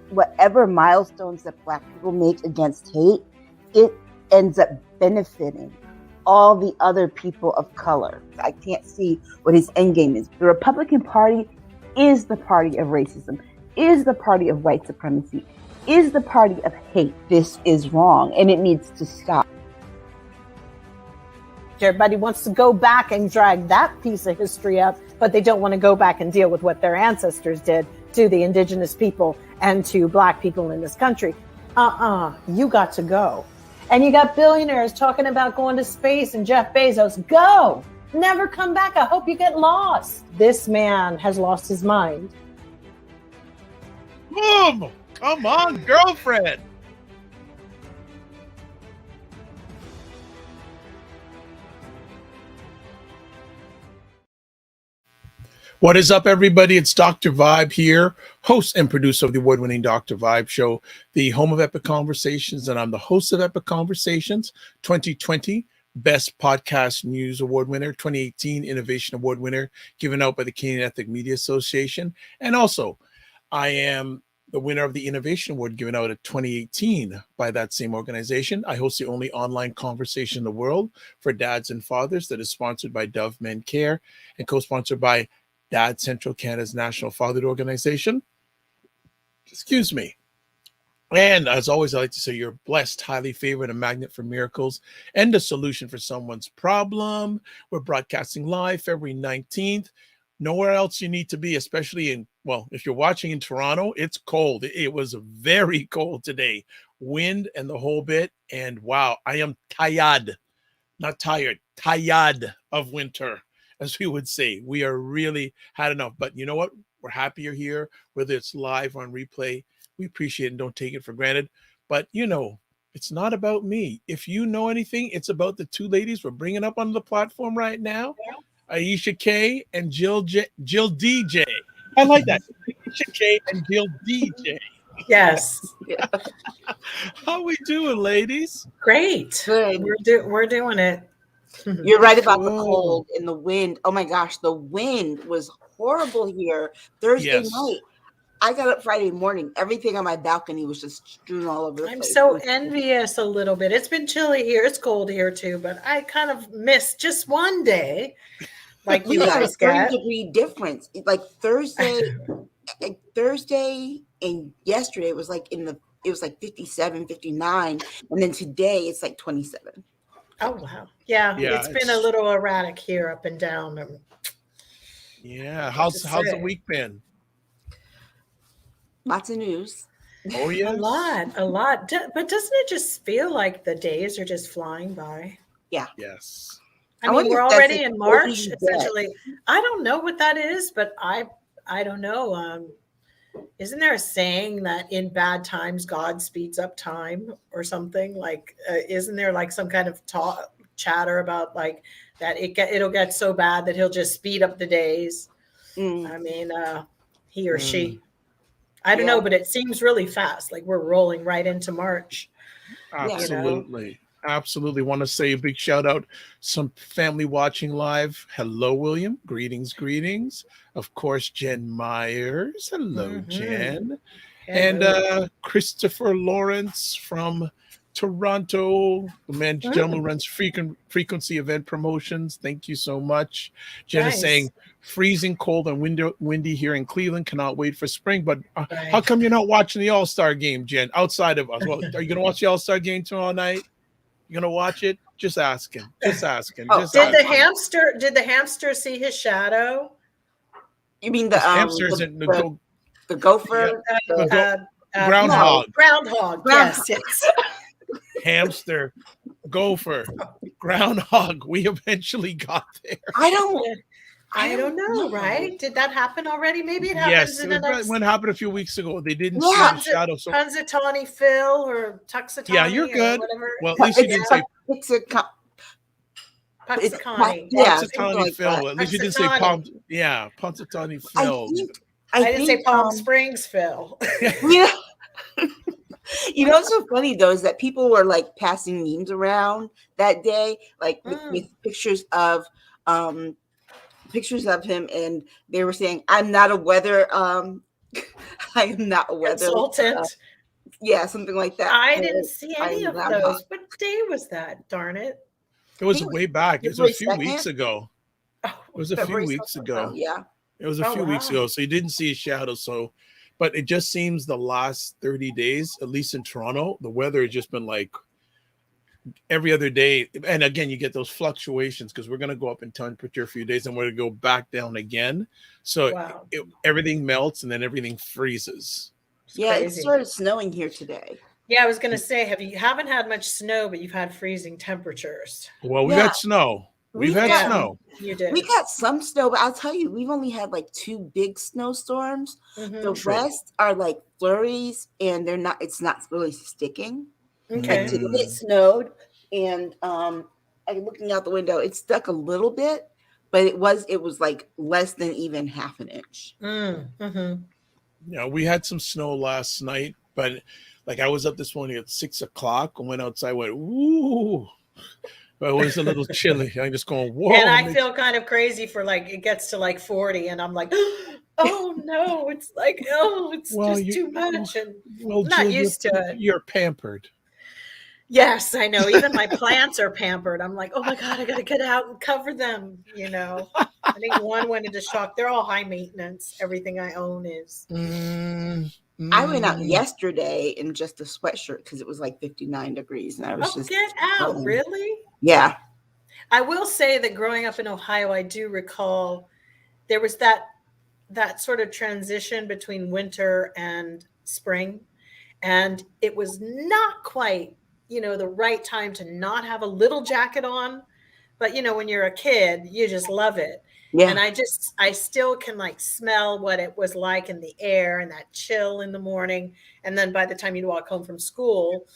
whatever milestones that Black people make against hate, it ends up benefiting all the other people of color. I can't see what his end game is. The Republican Party is the party of racism, is the party of white supremacy, is the party of hate. This is wrong, and it needs to stop. Everybody wants to go back and drag that piece of history up, but they don't want to go back and deal with what their ancestors did to the indigenous people and to Black people in this country. You got to go. And you got billionaires talking about going to space, and Jeff Bezos, go, never come back. I hope you get lost. This man has lost his mind. Boom! Come on, girlfriend. What is up, everybody? It's Dr. Vibe here, host and producer of the award-winning Dr. Vibe Show, the home of Epic Conversations, and I'm the host of Epic Conversations, 2020 Best Podcast News Award winner, 2018 Innovation Award winner, given out by the Canadian Ethnic Media Association, and also I am the winner of the Innovation Award given out at 2018 by that same organization. I host the only online conversation in the world for dads and fathers that is sponsored by Dove Men Care and co-sponsored by Dad Central Canada's National Fatherhood Organization. Excuse me. And as always, I like to say you're blessed, highly favored, a magnet for miracles, and a solution for someone's problem. We're broadcasting live February 19th. Nowhere else you need to be, especially in, well, if you're watching in Toronto, it's cold. It was very cold today. Wind and the whole bit. And wow, I am tired, not tired, tired of winter. As we would say, we are really had enough. But you know what? We're happy you're here, whether it's live or on replay. We appreciate it and don't take it for granted. But, you know, it's not about me. If you know anything, it's about the two ladies we're bringing up on the platform right now, Aisha K and Jill DJ. I like that. Aisha K and Jill DJ. Yes. How we doing, ladies? Great. Good. We're doing it. You're right about the cold and the wind. Oh my gosh, the wind was horrible here Thursday night. I got up Friday morning. Everything on my balcony was just strewn all over the place. I'm so envious a little bit. It's been chilly here. It's cold here too, but I kind of missed just one day. Like you guys got 30-degree difference. Like Thursday and yesterday it was like 57, 59, and then today it's like 27. Oh wow. Yeah, it's been a little erratic here, up and down. Yeah. How's the week been? Lots of news. Oh yeah. A lot. But doesn't it just feel like the days are just flying by? Yeah. Yes. I mean, we're already in March, essentially. I don't know what that is, but I don't know. Isn't there a saying that in bad times, God speeds up time or something? Like, isn't there like some kind of chatter about like that it'll get so bad that he'll just speed up the days? I mean, he or she. I don't know, but it seems really fast. Like we're rolling right into March. Absolutely. You know? Absolutely. Want to say a big shout out. Some family watching live. Hello, William. Greetings. Of course, Jen Myers. Hello, Jen. Hello. And Christopher Lawrence from Toronto. The gentleman who runs Frequency Event Promotions. Thank you so much. Jen is saying freezing cold and windy here in Cleveland. Cannot wait for spring. But how come you're not watching the All-Star game, Jen, outside of us? Well, are you going to watch the All-Star game tomorrow night? You're gonna watch it? Just asking. Did the hamster see his shadow? You mean the hamster isn't the gopher? Groundhog. Groundhog. Yes. Hamster, gopher, groundhog. We eventually got there. I don't know, right? Did that happen already? Maybe it happens in the next... What happened a few weeks ago? They didn't see the shadow. So Punxsutawney Phil or Tuxatawny. Yeah, you're good. Whatever. Well, at least you didn't say Punxsutawney. Punxsutawney Phil. At least you didn't say Punxsutawney Phil. I didn't say Palm Springs Phil. Yeah. You know what's so funny though is that people were like passing memes around that day, like with pictures of him, and they were saying, "I'm not a weather I am not a weather consultant. Yeah, something like that. I didn't see any I'm of not those. What day was that? Darn it. It was way back. It was a few weeks ago. Oh, It was a few weeks ago. Yeah. It was a few weeks ago. So you didn't see a shadow. So, but it just seems the last 30 days, at least in Toronto, the weather has just been like every other day. And again, you get those fluctuations because we're going to go up in temperature a few days and we're going to go back down again. So everything melts and then everything freezes. It started snowing here today. Yeah, I was going to say, haven't had much snow, but you've had freezing temperatures. Well, we've had snow. We've had snow. You did. We got some snow, but I'll tell you, we've only had like 2 big snowstorms. The rest are like flurries, and it's not really sticking. Okay. Like today it snowed, and I'm looking out the window, it stuck a little bit, but it was like less than even half an inch. Yeah, we had some snow last night, but like I was up this morning at 6 o'clock and went outside, went, ooh. But it was a little chilly. I'm just going, whoa. And I feel kind of crazy for like, it gets to like 40 and I'm like, oh no, it's like, it's just too much. And I'm not used to it. You're pampered. Yes, I know. Even my plants are pampered. I'm like, oh my God, I got to get out and cover them. I think one went into shock. They're all high maintenance. Everything I own is. I went out yesterday in just a sweatshirt because it was like 59 degrees. And I was get out. Really? Yeah. I will say that growing up in Ohio, I do recall there was that sort of transition between winter and spring. And it was not quite the right time to not have a little jacket on. But, when you're a kid, you just love it. Yeah. And I still can like smell what it was like in the air and that chill in the morning. And then by the time you walk home from school,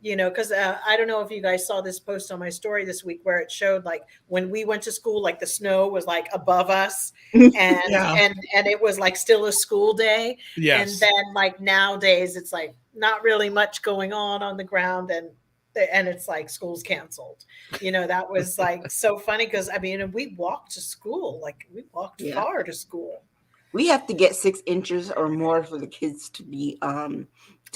because I don't know if you guys saw this post on my story this week where it showed like when we went to school, like the snow was like above us and and it was like still a school day. Yes. And then like nowadays it's like not really much going on the ground and it's like school's canceled. That was like so funny because we walked to school, like we walked far to school. We have to get 6 inches or more for the kids to be to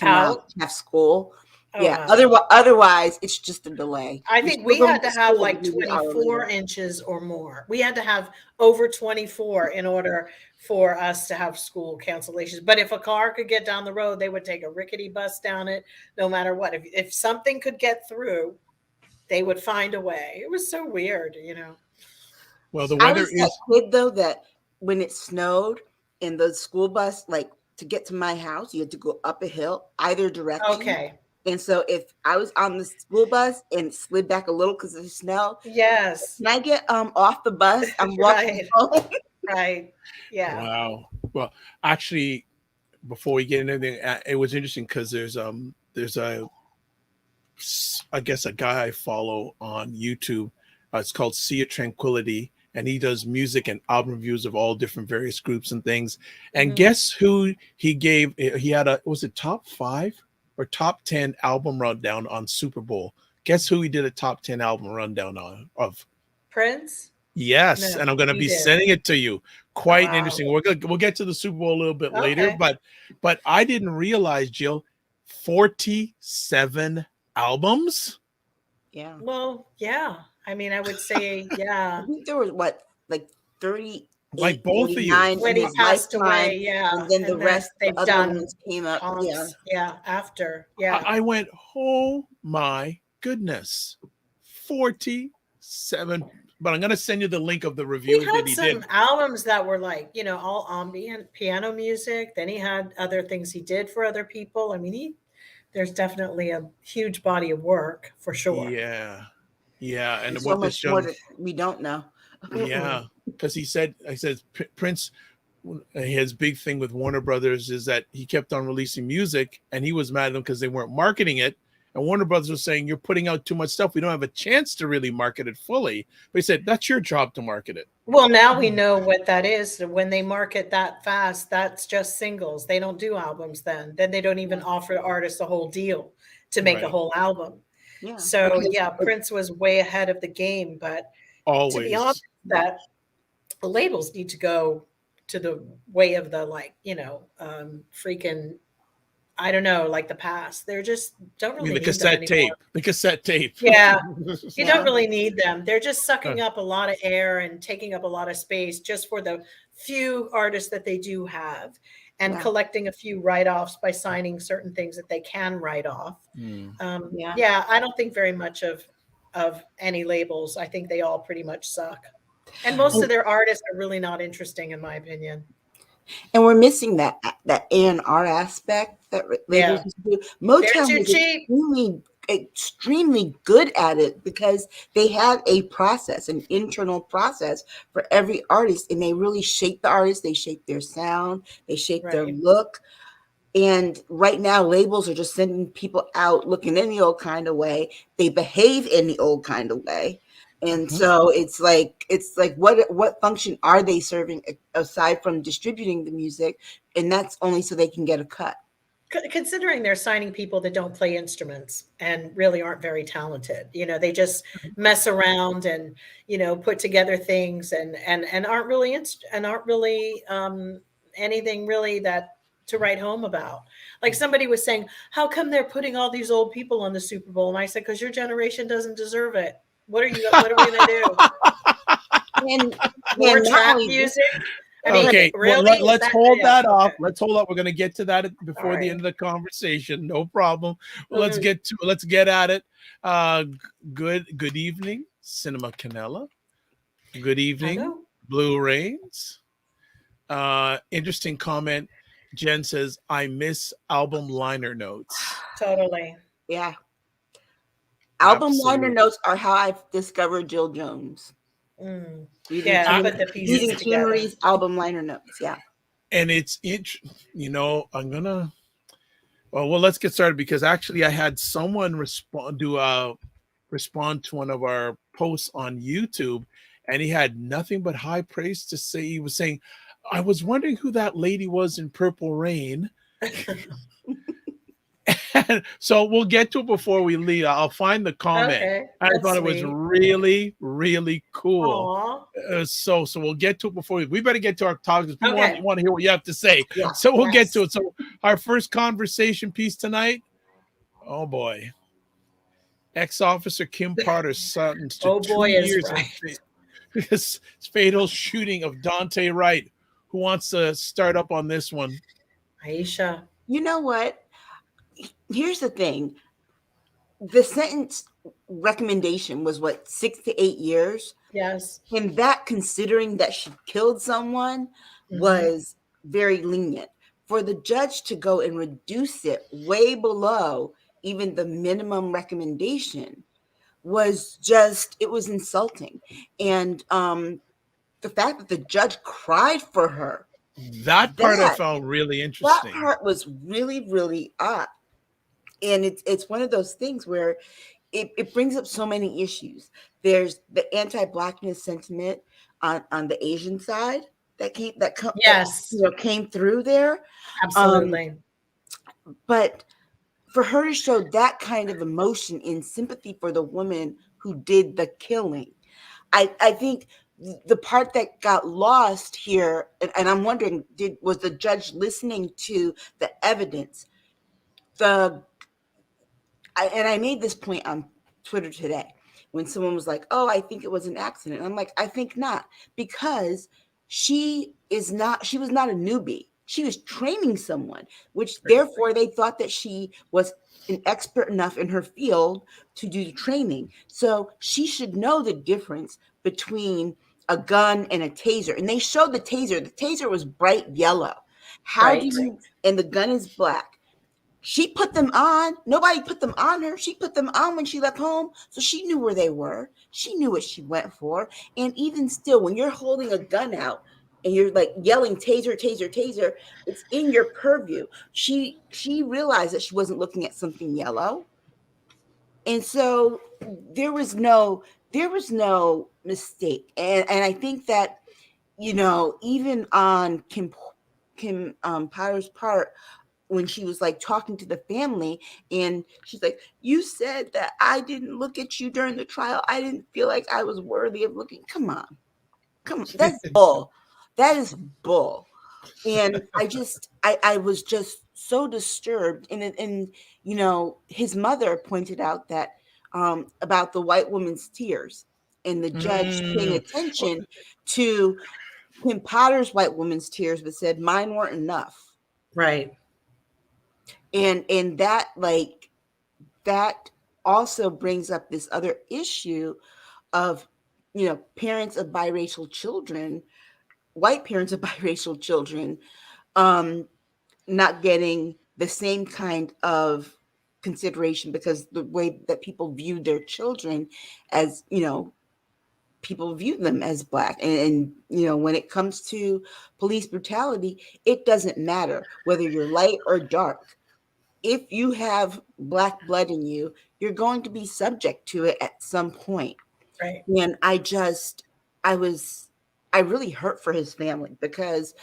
have school. Oh, yeah. Wow. Otherwise, it's just a delay. I think we had to have like 24 inches or more. We had to have over 24 in order for us to have school cancellations. But if a car could get down the road, they would take a rickety bus down it, no matter what. If something could get through, they would find a way. It was so weird, Well, the weather is that kid, though, that when it snowed in the school bus, like to get to my house, you had to go up a hill either direction. Okay. And so if I was on the school bus and it slid back a little because of the snow, yes. Can I get off the bus? I'm walking home. Right. Yeah. Wow. Well, actually, before we get into anything, it was interesting because there's I guess a guy I follow on YouTube. It's called Sea of Tranquility, and he does music and album reviews of all different various groups and things. And guess who he gave? He had was it top 5 or top 10 album rundown on Super Bowl? Guess who he did a top 10 album rundown of? Prince? Yes, and I'm going to be sending it to you. Quite interesting. We'll get to the Super Bowl a little bit later, but I didn't realize, Jill, 47 albums. Yeah. Well, yeah. I mean, I would say, yeah. I think there was like 30. Like both of you when he passed away, and then the rest they've the other ones came up. After. I went, oh my goodness, 47. But I'm going to send you the link of the review that he did. He had some albums that were like, all ambient piano music. Then he had other things he did for other people. I mean, there's definitely a huge body of work for sure. Yeah. Yeah. And there's what so much more that we don't know. Yeah. Because I said Prince, his big thing with Warner Brothers is that he kept on releasing music and he was mad at them because they weren't marketing it. And Warner Brothers was saying, you're putting out too much stuff. We don't have a chance to really market it fully. But he said, that's your job to market it. Well, now we know what that is. When they market that fast, that's just singles. They don't do albums then. Then they don't even offer artists a whole deal to make a whole album. Yeah. So, Prince was way ahead of the game. But always. To be honest, that the labels need to go to the way of the, like, freaking, I don't know, like the past. They're just don't I mean, really the need them cassette anymore. tape. The cassette tape. Yeah. You Yeah. don't really need them. They're just sucking up a lot of air and taking up a lot of space just for the few artists that they do have, and Yeah. collecting a few write-offs by signing certain things that they can write off. Yeah. Yeah, I don't think very much of any labels. I think they all pretty much suck. And most of their artists are really not interesting, in my opinion. And we're missing that A&R aspect that labels used to do. Motown too was cheap. extremely good at it because they had a process, an internal process for every artist, and they really shaped the artist. They shaped their sound, they shaped their Right. look. And right now, labels are just sending people out looking any old kind of way. They behave any old kind of way. And so it's like what function are they serving aside from distributing the music? And that's only so they can get a cut. Considering they're signing people that don't play instruments and really aren't very talented, they just mess around and put together things and aren't really anything really that to write home about. Like somebody was saying, how come they're putting all these old people on the Super Bowl? And I said, because your generation doesn't deserve it. What are we gonna do? And More trap music? I mean, Okay, really? well, let's hold that off. Okay. Let's hold up. We're going to get to that before the end of the conversation. No problem. Well, let's get at it. Good evening, Cinema Canela. Good evening, Hello. Blue Rains. Interesting comment. Jen says, I miss album liner notes. Totally. Yeah. Album Absolutely. liner notes are how I've discovered Jill Jones. Yeah, put the pieces together. Marie's album liner notes. Yeah. And it's I'm gonna well, let's get started, because actually I had someone respond to one of our posts on YouTube, and he had nothing but high praise to say. He was saying, I was wondering who that lady was in Purple Rain. So we'll get to it before we leave. I'll find the comment. Okay, I thought it was really, really cool. So we'll get to it before we better get to our topics. People want to hear what you have to say. Yeah. So we'll get to it. So our first conversation piece tonight. Oh boy. Ex-officer Kim Potter's sentenced to 2 years of his fatal shooting of Daunte Wright. Who wants to start up on this one? Aisha. You know what? Here's the thing. The sentence recommendation was 6 to 8 years? Yes. And that, considering that she killed someone, was very lenient. For the judge to go and reduce it way below even the minimum recommendation was insulting. And the fact that the judge cried for her. That part I found really interesting. That part was really, really odd. And it's one of those things where it brings up so many issues. There's the anti-Blackness sentiment on the Asian side that came through there. Absolutely. But for her to show that kind of emotion in sympathy for the woman who did the killing, I think the part that got lost here, and I'm wondering, was the judge listening to the evidence? I made this point on Twitter today when someone was like, oh, I think it was an accident. And I'm like, I think not, because she was not a newbie. She was training someone, which therefore they thought that she was an expert enough in her field to do the training. So she should know the difference between a gun and a taser. And they showed the taser. The taser was bright yellow. And the gun is black. She put them on. Nobody put them on her. She put them on when she left home. So she knew where they were. She knew what she went for. And even still, when you're holding a gun out and you're like yelling, taser, taser, taser, it's in your purview. She realized that she wasn't looking at something yellow. And so there was no mistake. And I think that, even on Kim Potter's part, when she was like talking to the family and she's like, you said that I didn't look at you during the trial. I didn't feel like I was worthy of looking. Come on. That's bull. That is bull. And I was just so disturbed. And you know, his mother pointed out that about the white woman's tears, and the judge paying attention to Kim Potter's white woman's tears, but said mine weren't enough. Right. And that, like, that also brings up this other issue of, you know, parents of biracial children, white parents of biracial children, not getting the same kind of consideration because the way that people view their children, as, you know, people view them as Black. And you know, when it comes to police brutality, it doesn't matter whether you're light or dark. If you have Black blood in you, you're going to be subject to it at some point. Right. And I really hurt for his family because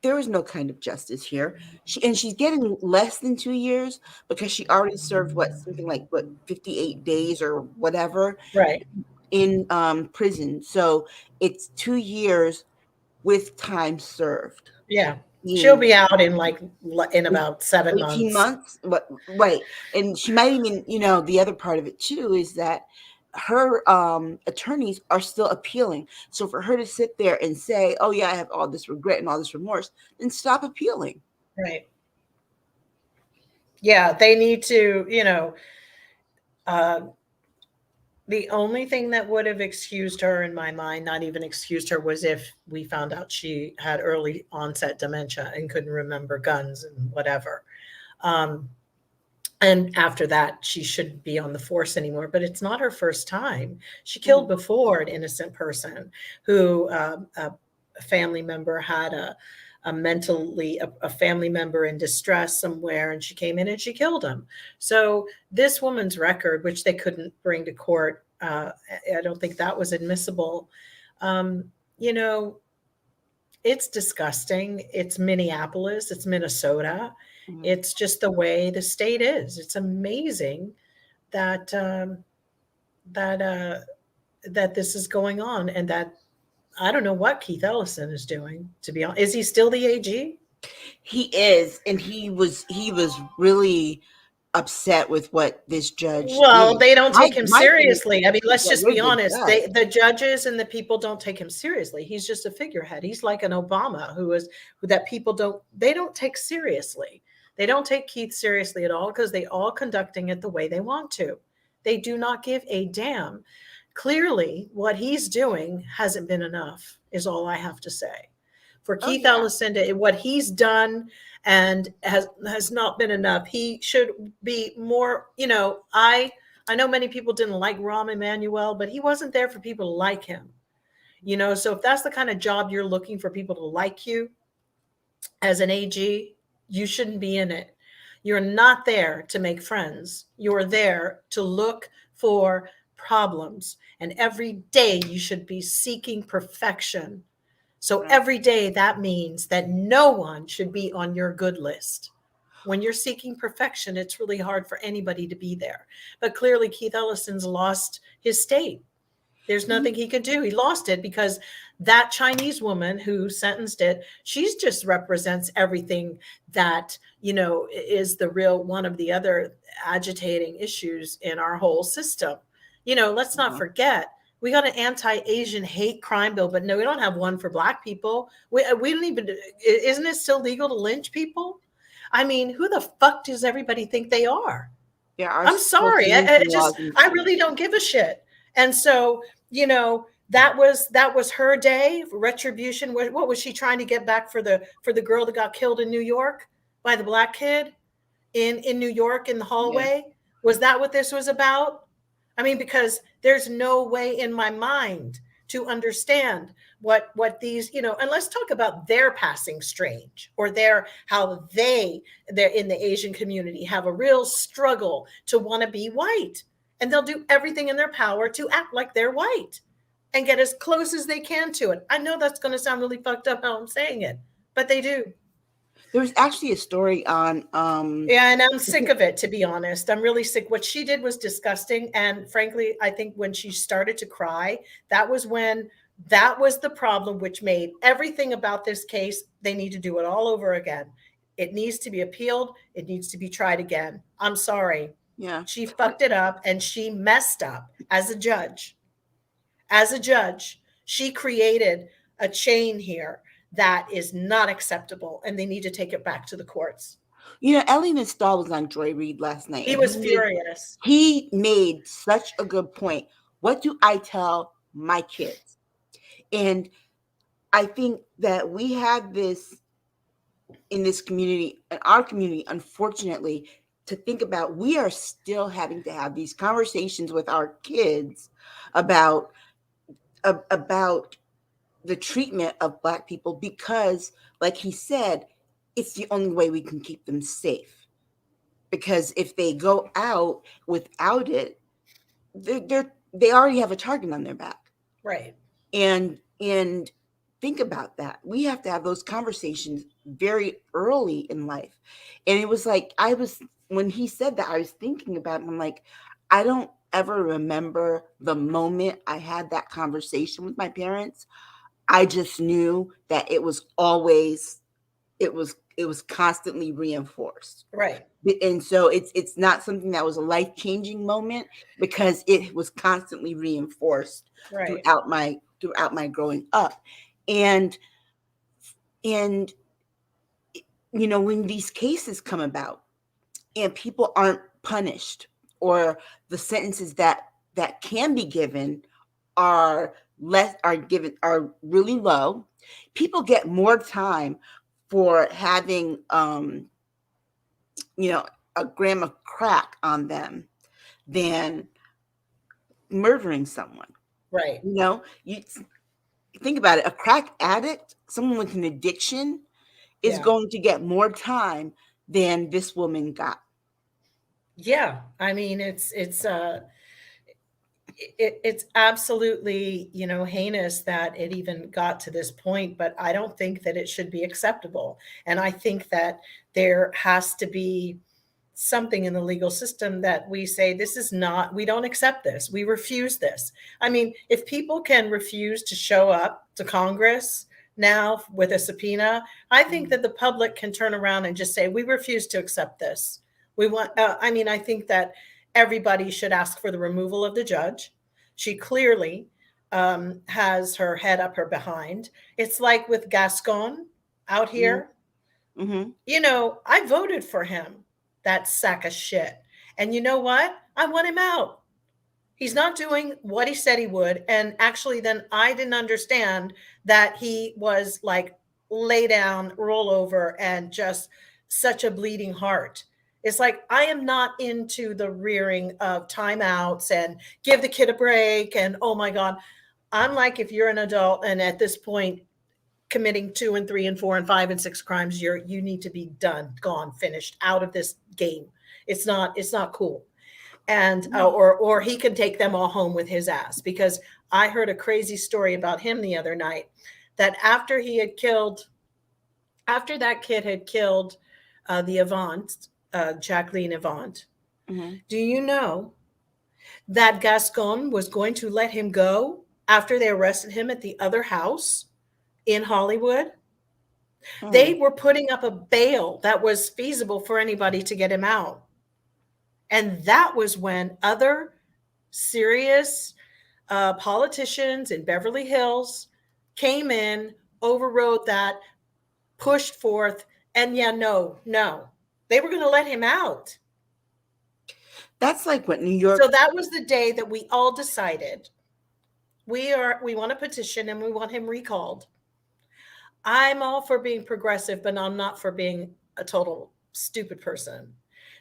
there is no kind of justice here. She's getting less than 2 years because she already served something like 58 days or whatever, Right, in prison. So it's 2 years with time served. yeah. She'll be out in about 7 18 months. months. Right. And she might even, you know, the other part of it too is that her attorneys are still appealing. So for her to sit there and say, oh yeah, I have all this regret and all this remorse, then stop appealing. Right. Yeah, they need to, you know, the only thing that would have excused her in my mind, not even excused her, was if we found out she had early onset dementia and couldn't remember guns and whatever. And after that, she shouldn't be on the force anymore. But it's not her first time. She killed before an innocent person who a family member had a family member in distress somewhere, and she came in and she killed him. So this woman's record, which they couldn't bring to court, I don't think that was admissible. You know, it's disgusting. It's Minneapolis. It's Minnesota. Mm-hmm. It's just the way the state is. It's amazing that that this is going on, and that I don't know what Keith Ellison is doing, to be honest. Is he still the AG? He is, and he was really upset with what this judge did. They don't take him seriously. I mean, let's just be honest. The judges and the people don't take him seriously. He's just a figurehead. He's like an Obama that people don't take seriously. They don't take Keith seriously at all because they all conducting it the way they want to. They do not give a damn. Clearly, what he's doing hasn't been enough, is all I have to say. For Keith Ellison, what he's done and has not been enough. He should be more, you know, I know many people didn't like Rahm Emanuel, but he wasn't there for people to like him. You know, so if that's the kind of job you're looking for, people to like you as an AG, you shouldn't be in it. You're not there to make friends. You're there to look for problems. And every day you should be seeking perfection. So every day that means that no one should be on your good list. When you're seeking perfection, it's really hard for anybody to be there. But clearly Keith Ellison's lost his state. There's nothing he can do. He lost it because that Chinese woman who sentenced it, she's just represents everything that, you know, is the real one of the other agitating issues in our whole system. You know, let's not forget, we got an anti-Asian hate crime bill, but no, we don't have one for Black people. We don't even, isn't it still legal to lynch people? I mean, who the fuck does everybody think they are? Yeah, I'm sorry. I really don't give a shit. And so, you know, that was her day, retribution. What was she trying to get back for the girl that got killed in New York by the Black kid in New York in the hallway? Yeah. Was that what this was about? I mean, because there's no way in my mind to understand what these, you know, and let's talk about their passing strange, or how they're in the Asian community have a real struggle to want to be white. And they'll do everything in their power to act like they're white and get as close as they can to it. I know that's going to sound really fucked up how I'm saying it, but they do. There was actually a story on yeah, and I'm sick of it, to be honest. I'm really sick. What she did was disgusting. And frankly, I think when she started to cry, that was when That was the problem, which made everything about this case, they need to do it all over again. It needs to be appealed. It needs to be tried again. I'm sorry. Yeah. She fucked it up and she messed up as a judge. As a judge, she created a chain here that is not acceptable, and they need to take it back to the courts. You know, Elliot Stahl was on Joy Reid last night. He was furious. He made such a good point. What do I tell my kids? And I think that we have this in this community, in our community, unfortunately, to think about. We are still having to have these conversations with our kids about the treatment of Black people, because, like he said, it's the only way we can keep them safe. Because if they go out without it, they already have a target on their back. Right. And think about that. We have to have those conversations very early in life. And it was like, when he said that, I was thinking about it. I'm like, I don't ever remember the moment I had that conversation with my parents. I just knew that it was always, it was constantly reinforced. Right. And so it's not something that was a life-changing moment, because it was constantly reinforced throughout my growing up. And you know, when these cases come about and people aren't punished, or the sentences that can be given are really low, people get more time for having you know, a gram of crack on them than murdering someone. Right. You know, you think about it. A crack addict, someone with an addiction, is going to get more time than this woman got. Yeah. I mean, it's absolutely, you know, heinous that it even got to this point, but I don't think that it should be acceptable. And I think that there has to be something in the legal system that we say, this is not, we don't accept this. We refuse this. I mean, if people can refuse to show up to Congress now with a subpoena, I think that the public can turn around and just say, we refuse to accept this. We want, I think that everybody should ask for the removal of the judge. She clearly has her head up her behind. It's like with Gascon out here. Mm-hmm. You know, I voted for him, that sack of shit. And you know what? I want him out. He's not doing what he said he would. And actually, then I didn't understand that he was like lay down, roll over, and just such a bleeding heart. It's like, I am not into the rearing of timeouts and give the kid a break. And oh my God, I'm like, if you're an adult and at this point committing 2 and 3 and 4 and 5 and 6 crimes, you need to be done, gone, finished, out of this game. It's not cool. And or he can take them all home with his ass, because I heard a crazy story about him the other night, that after that kid had killed the Avant, Jacqueline Avant. Mm-hmm. Do you know that Gascon was going to let him go after they arrested him at the other house in Hollywood? Mm-hmm. They were putting up a bail that was feasible for anybody to get him out. And that was when other serious politicians in Beverly Hills came in, overrode that, pushed forth, and no. They were going to let him out. That's like what New York. So that was the day that we all decided we want a petition and we want him recalled. I'm all for being progressive, but I'm not for being a total stupid person.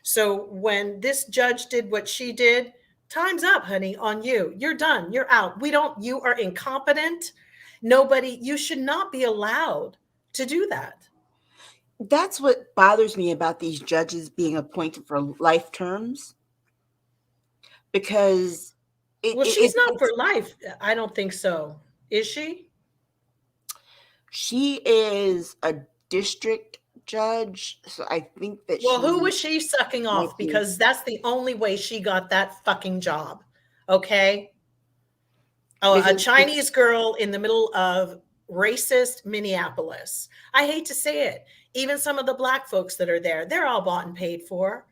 So when this judge did what she did, time's up, honey, on you. You're done. You're out. You are incompetent. You should not be allowed to do that. That's what bothers me about these judges being appointed for life terms, because she's not for life. I don't think so. Is she? She is a district judge, so I think that. Well, who was she sucking off? Because that's the only way she got that fucking job. Okay. Oh, a Chinese girl in the middle of racist Minneapolis. I hate to say it. Even some of the black folks that are there, they're all bought and paid for.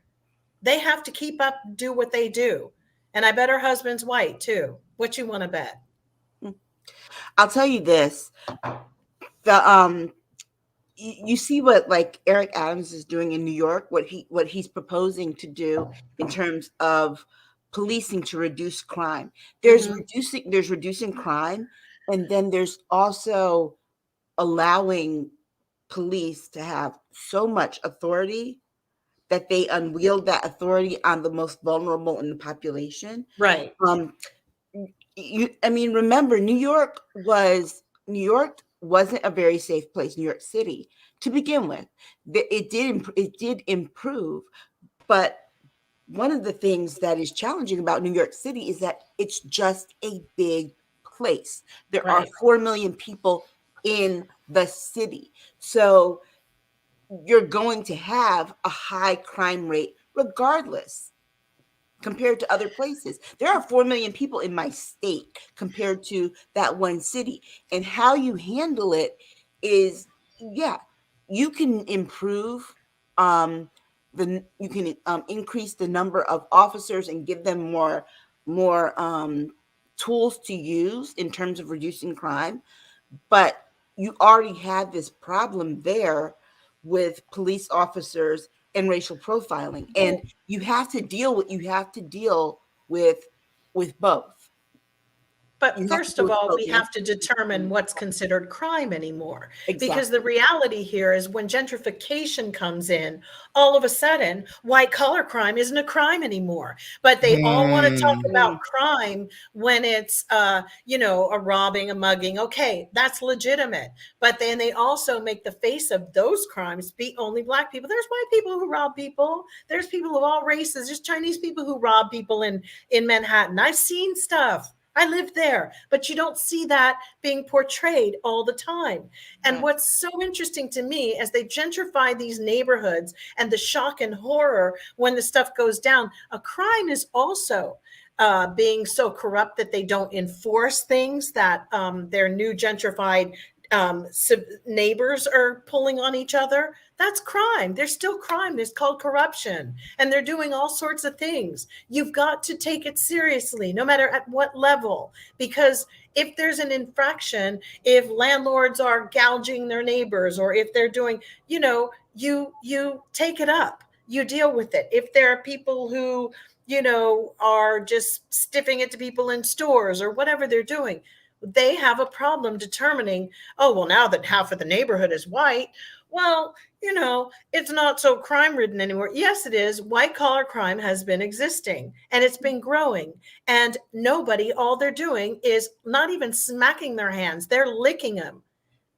They have to keep up, do what they do. And I bet her husband's white too. What you want to bet? I'll tell you this. The you see what like Eric Adams is doing in New York, what he's proposing to do in terms of policing to reduce crime. There's reducing crime, and then there's also allowing police to have so much authority that they unwield that authority on the most vulnerable in the population. Right. Remember, New York wasn't a very safe place, New York City, to begin with. It did improve, but one of the things that is challenging about New York City is that it's just a big place. There are 4 million people in the city. So you're going to have a high crime rate regardless compared to other places. There are 4 million people in my state compared to that one city. And how you handle it is, you can improve you can increase the number of officers and give them more tools to use in terms of reducing crime. But you already have this problem there with police officers and racial profiling, and you have to deal with both. But first of all, we have to determine what's considered crime anymore. Exactly. Because the reality here is when gentrification comes in, all of a sudden, white collar crime isn't a crime anymore. But they all want to talk about crime when it's, a robbing, a mugging. Okay, that's legitimate. But then they also make the face of those crimes be only black people. There's white people who rob people. There's people of all races. There's Chinese people who rob people in Manhattan. I've seen stuff. I lived there, but you don't see that being portrayed all the time. And what's so interesting to me as they gentrify these neighborhoods and the shock and horror when the stuff goes down, a crime is also being so corrupt that they don't enforce things that their new gentrified neighbors are pulling on each other. That's crime. There's still crime. It's called corruption. And they're doing all sorts of things. You've got to take it seriously, no matter at what level, because if there's an infraction, if landlords are gouging their neighbors, or if they're doing, you take it up, you deal with it. If there are people who, are just stiffing it to people in stores or whatever they're doing, they have a problem determining, now that half of the neighborhood is white, it's not so crime ridden anymore. Yes, it is. White collar crime has been existing and it's been growing, and all they're doing is not even smacking their hands. They're licking them.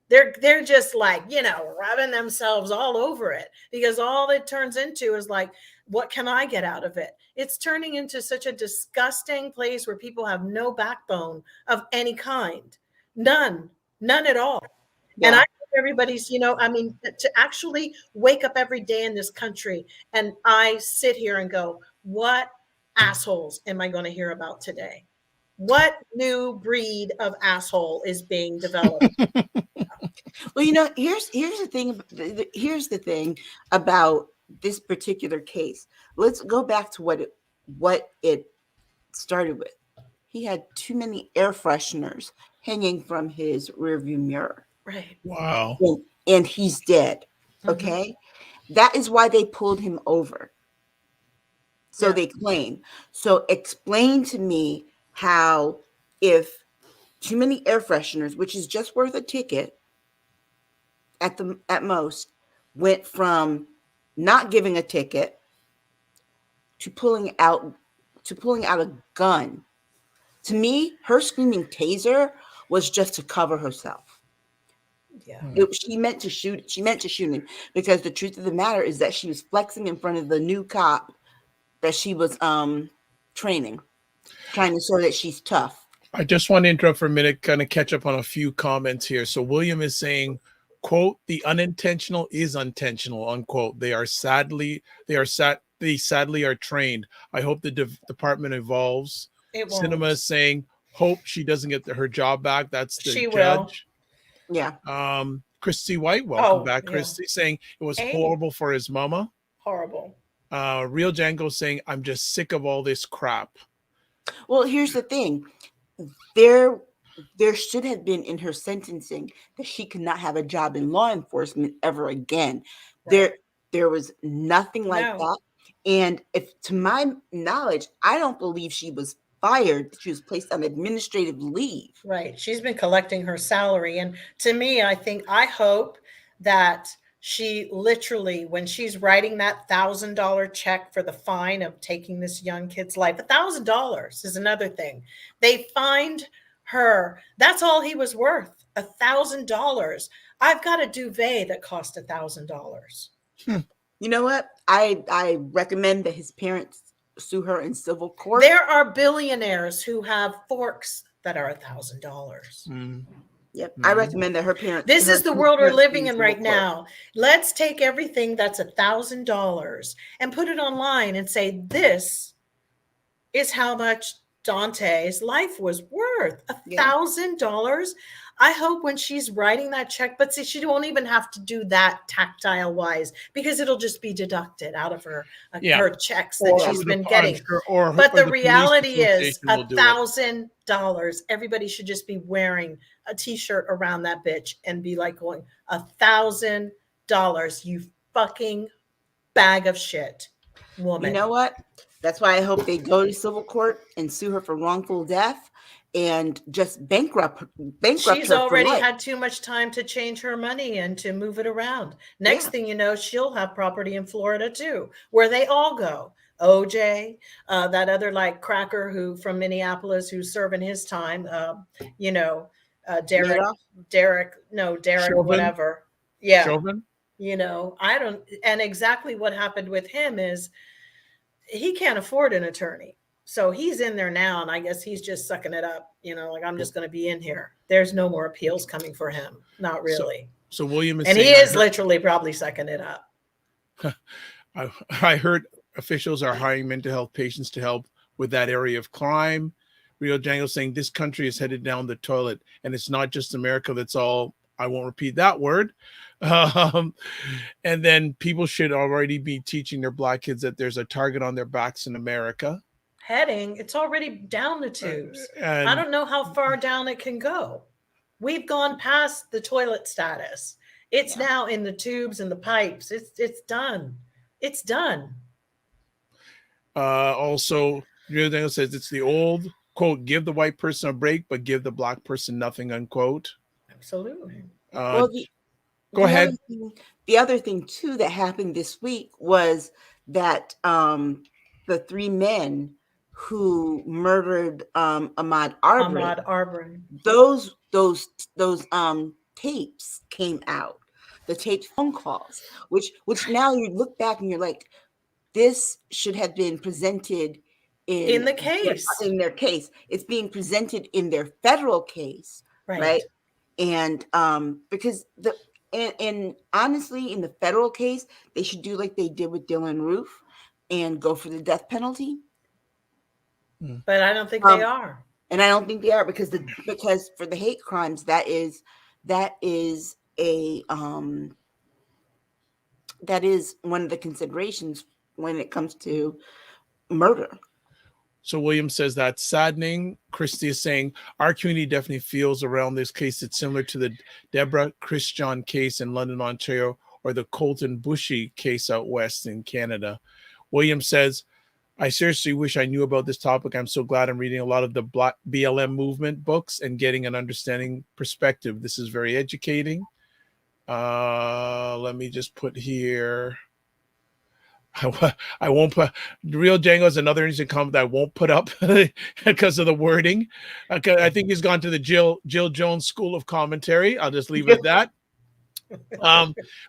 They're just like, rubbing themselves all over it, because all it turns into is like, what can I get out of it? It's turning into such a disgusting place where people have no backbone of any kind. None at all. Yeah. And I think everybody's, to actually wake up every day in this country and I sit here and go, what assholes am I going to hear about today? What new breed of asshole is being developed? Well, here's the thing. Here's the thing about this particular case. Let's go back to what it started with. He had too many air fresheners hanging from his rearview mirror. Right. Wow. And he's dead. Okay. Mm-hmm. That is why they pulled him over. So they claim. So explain to me how, if too many air fresheners, which is just worth a ticket at most, went from not giving a ticket to pulling out a gun. To me, her screaming taser was just to cover herself. Yeah. She meant to shoot him, because the truth of the matter is that she was flexing in front of the new cop that she was training, trying to show that she's tough. I just want to interrupt for a minute, kind of catch up on a few comments here. So William is saying, quote, "The unintentional is intentional," unquote. They sadly are trained. I hope the department evolves. Cinema is saying, hope she doesn't get her job back. That's the She will. judge. Yeah. Christy White, welcome back, yeah. Christy, saying it was Hey. horrible for his mama. Horrible. Real Django saying, I'm just sick of all this crap. Well, here's the thing. There should have been in her sentencing that she could not have a job in law enforcement ever again. Right. There was nothing like that. And if, to my knowledge, I don't believe she was fired. She was placed on administrative leave. Right. She's been collecting her salary. And to me, I hope that she literally, when she's writing that $1,000 check for the fine of taking this young kid's life, $1,000 is another thing. They fined her. That's all he was worth, $1,000. I've got a duvet that cost $1,000. You know what? I recommend that his parents sue her in civil court. There are billionaires who have forks that are $1,000. Yep. I recommend that her parents. This is the world we're living in right now. Let's take everything that's $1,000 and put it online and say, this is how much Daunte's life was worth. $1,000. I hope when she's writing that check, but see, she won't even have to do that tactile wise because it'll just be deducted out of her checks that she's been getting. But the reality is $1,000. Everybody should just be wearing a t-shirt around that bitch and be like going, $1,000, you fucking bag of shit, woman. You know what? That's why I hope they go to civil court and sue her for wrongful death and just bankrupt She's her already for life. had too much time to change her money and to move it around. Next thing you know, she'll have property in Florida too, where they all go. OJ, that other like cracker who from Minneapolis who's serving his time, Derek, Chauvin? whatever. Yeah. Chauvin? And exactly what happened with him is he can't afford an attorney. So he's in there now, and I guess he's just sucking it up. Like, I'm just going to be in here. There's no more appeals coming for him. Not really. So William is and saying, he is literally probably sucking it up. I heard officials are hiring mental health patients to help with that area of crime. Rio Django saying this country is headed down the toilet, and it's not just America. That's all. I won't repeat that word. And then people should already be teaching their Black kids that there's a target on their backs in America. It's already down the tubes. I don't know how far down it can go. We've gone past the toilet status. It's now in the tubes and the pipes. It's done. It's done. Also, Rio Django says it's the old quote, give the white person a break, but give the Black person nothing, unquote. Absolutely. Go ahead. The other thing too that happened this week was that the three men who murdered Ahmaud Arbery, those tapes came out, the taped phone calls, which now you look back and you're like, this should have been presented in the case, in their case. It's being presented in their federal case, right? And because and honestly, in the federal case, they should do like they did with Dylan Roof and go for the death penalty. But I don't think they are. And I don't think they are because for the hate crimes, that is one of the considerations when it comes to murder. So William says that's saddening. Christy is saying our community definitely feels around this case. It's similar to the Deborah Christian case in London, Ontario, or the Colton Bushy case out west in Canada. William says, I seriously wish I knew about this topic. I'm so glad I'm reading a lot of the Black BLM movement books and getting an understanding perspective. This is very educating. Let me just put here. I won't put Real Django is another interesting comment that I won't put up because of the wording. I think he's gone to the Jill Jones School of Commentary. I'll just leave it at that.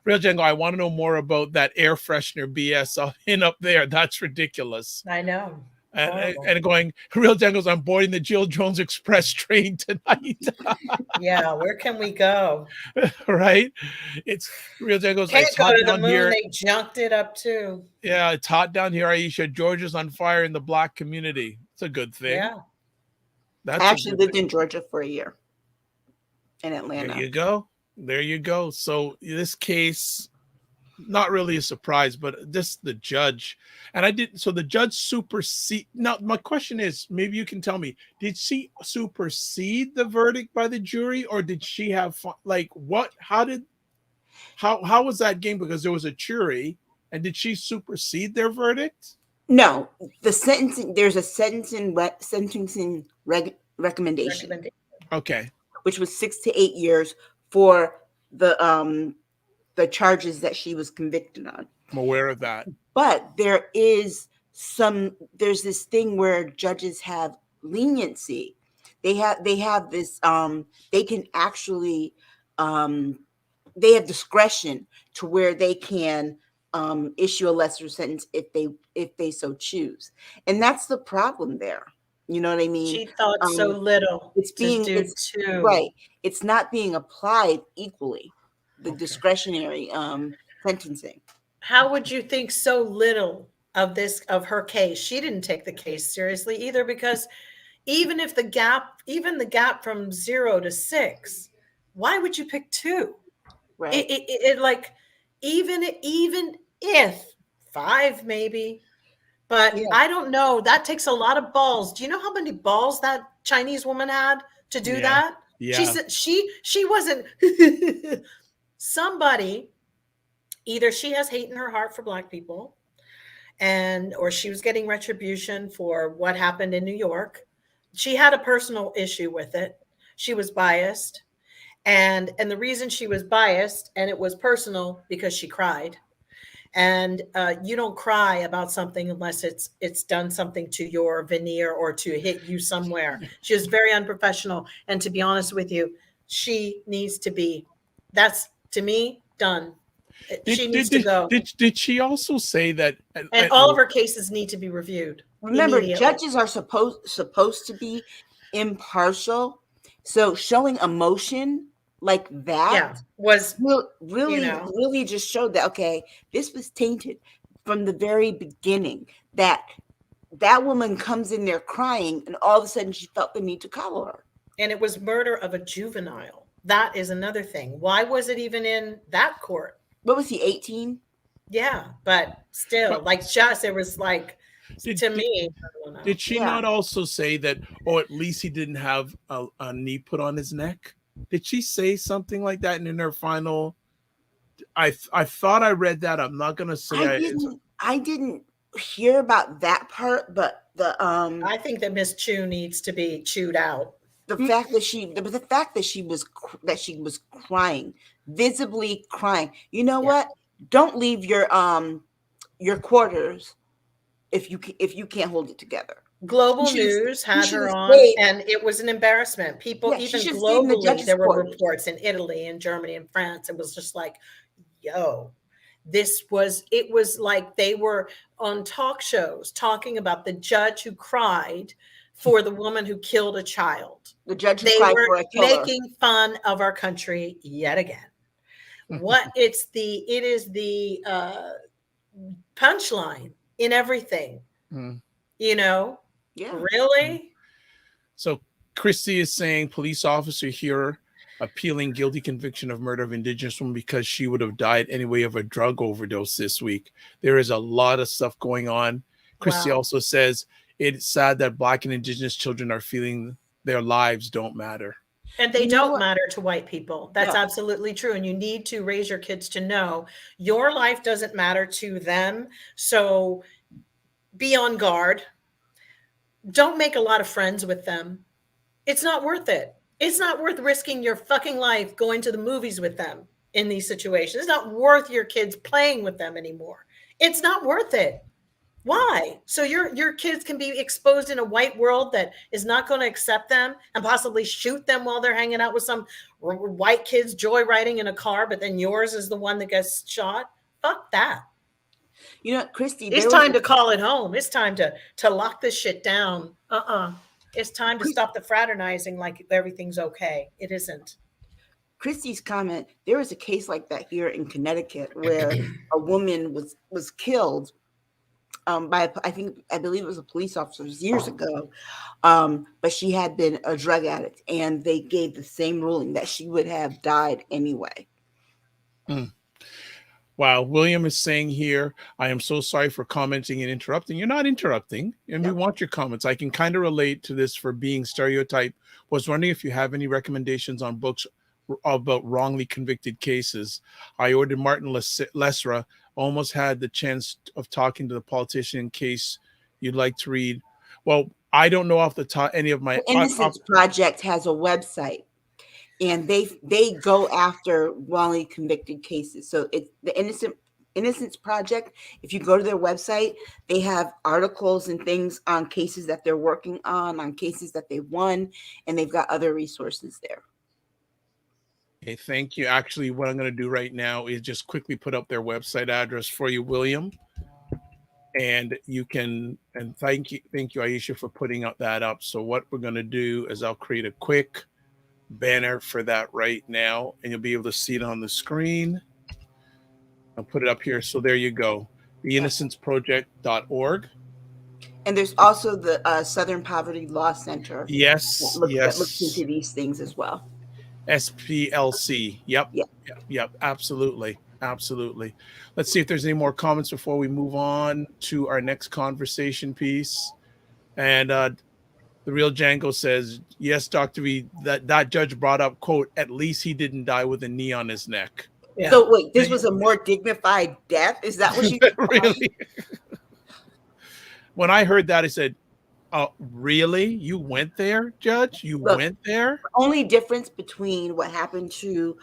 Real Django, I want to know more about that air freshener BS in up there. That's ridiculous. I know. And going, Real Django's, I'm boarding the Jill Jones Express train tonight. Yeah, where can we go? Right? It's Real Django's. Can't it's go hot to the down moon. here. They junked it up too. Yeah, it's hot down here, Aisha. Georgia's on fire in the Black community. It's a good thing. Yeah. That's I actually lived in Georgia for a year, in Atlanta. There you go. There you go. So this case, not really a surprise, but this the judge, and I did. So the judge supersede. Now my question is, maybe you can tell me: did she supersede the verdict by the jury, or did she have like what? How was that game? Because there was a jury, and did she supersede their verdict? No, the sentencing. There's a sentencing recommendation. Okay. Which was 6 to 8 years for the charges that she was convicted on. I'm aware of that. But there's this thing where judges have leniency. They have this they can actually they have discretion to where they can issue a lesser sentence if they so choose. And that's the problem there. You know what I mean? She thought so little. Right. It's not being applied equally. The discretionary sentencing. How would you think so little of her case? She didn't take the case seriously either, because even the gap from 0 to 6, why would you pick 2? Right. It like even if 5 maybe. But yeah. I don't know. That takes a lot of balls. Do you know how many balls that Chinese woman had to do that? Yeah. She said she wasn't somebody. Either she has hate in her heart for Black people, or she was getting retribution for what happened in New York. She had a personal issue with it. She was biased, and the reason she was biased and it was personal because she cried. And you don't cry about something unless it's done something to your veneer or to hit you somewhere. She was very unprofessional. And to be honest with you, she needs to be, that's to me, done. She needs to go. Did she also say that? And all of her cases need to be reviewed. Remember, judges are supposed to be impartial. So showing emotion like that was really just showed that, okay, this was tainted from the very beginning, that woman comes in there crying and all of a sudden she felt the need to coddle her. And it was murder of a juvenile. That is another thing. Why was it even in that court? What was he, 18? Yeah, but still, it was like, to me. Did she not also say that, at least he didn't have a knee put on his neck? Did she say something like that? And in her final, I thought I read that. I'm not going to say I didn't hear about that part, but I think that Miss Chu needs to be chewed out. The fact that she was crying, visibly crying. You know what? Don't leave your quarters if you can't hold it together. Global News had her on, and it was an embarrassment. People, even globally, there were reports in Italy and Germany and France. It was just like, yo, it was like they were on talk shows talking about the judge who cried for the woman who killed a child. The judge who cried for a killer. Making fun of our country yet again. It is the punchline in everything. You know? Yeah. Really? So Christy is saying police officer here appealing guilty conviction of murder of Indigenous woman because she would have died anyway of a drug overdose this week. There is a lot of stuff going on. Christy also says it's sad that Black and Indigenous children are feeling their lives don't matter. And they don't matter to white people. That's absolutely true. And you need to raise your kids to know your life doesn't matter to them. So be on guard. Don't make a lot of friends with them. It's not worth it. It's not worth risking your fucking life going to the movies with them in these situations. It's not worth your kids playing with them anymore. It's not worth it. Why? So your kids can be exposed in a white world that is not going to accept them and possibly shoot them while they're hanging out with some white kids joyriding in a car, but then yours is the one that gets shot. Fuck that. You know, Christy, it's time to call it home. It's time to lock this shit down. It's time to stop the fraternizing like everything's okay. It isn't. Christy's comment, there was a case like that here in Connecticut where a woman was killed by I believe it was a police officer years ago, but she had been a drug addict, and they gave the same ruling that she would have died anyway. Wow, William is saying here, I am so sorry for commenting and interrupting. You're not interrupting, and we want your comments. I can kind of relate to this for being stereotyped. Was wondering if you have any recommendations on books about wrongly convicted cases. I ordered Martin Lesra. Almost had the chance of talking to the politician in case you'd like to read. Well, I don't know off the top any of my. The Innocence Project has a website, and they go after wrongly convicted cases. So it's the Innocence Project. If you go to their website, they have articles and things on cases that they're working on cases that they won, and they've got other resources there. Okay, thank you. Actually, what I'm going to do right now is just quickly put up their website address for you, William. And you can, and thank you, Aisha, for putting that up. So what we're going to do is I'll create a quick banner for that right now, and you'll be able to see it on the screen. I'll put it up here. So there you go, theinnocenceproject.org. And there's also the Southern Poverty Law Center. Yes, that looks into these things as well. SPLC. Yep. Absolutely. Let's see if there's any more comments before we move on to our next conversation piece. And the real Django says, yes, Dr. V, that judge brought up, quote, at least he didn't die with a knee on his neck. Yeah. So wait, this was a more dignified death? Is that what you really? When I heard that, I said, really? You went there, Judge? You went there? The only difference between what happened to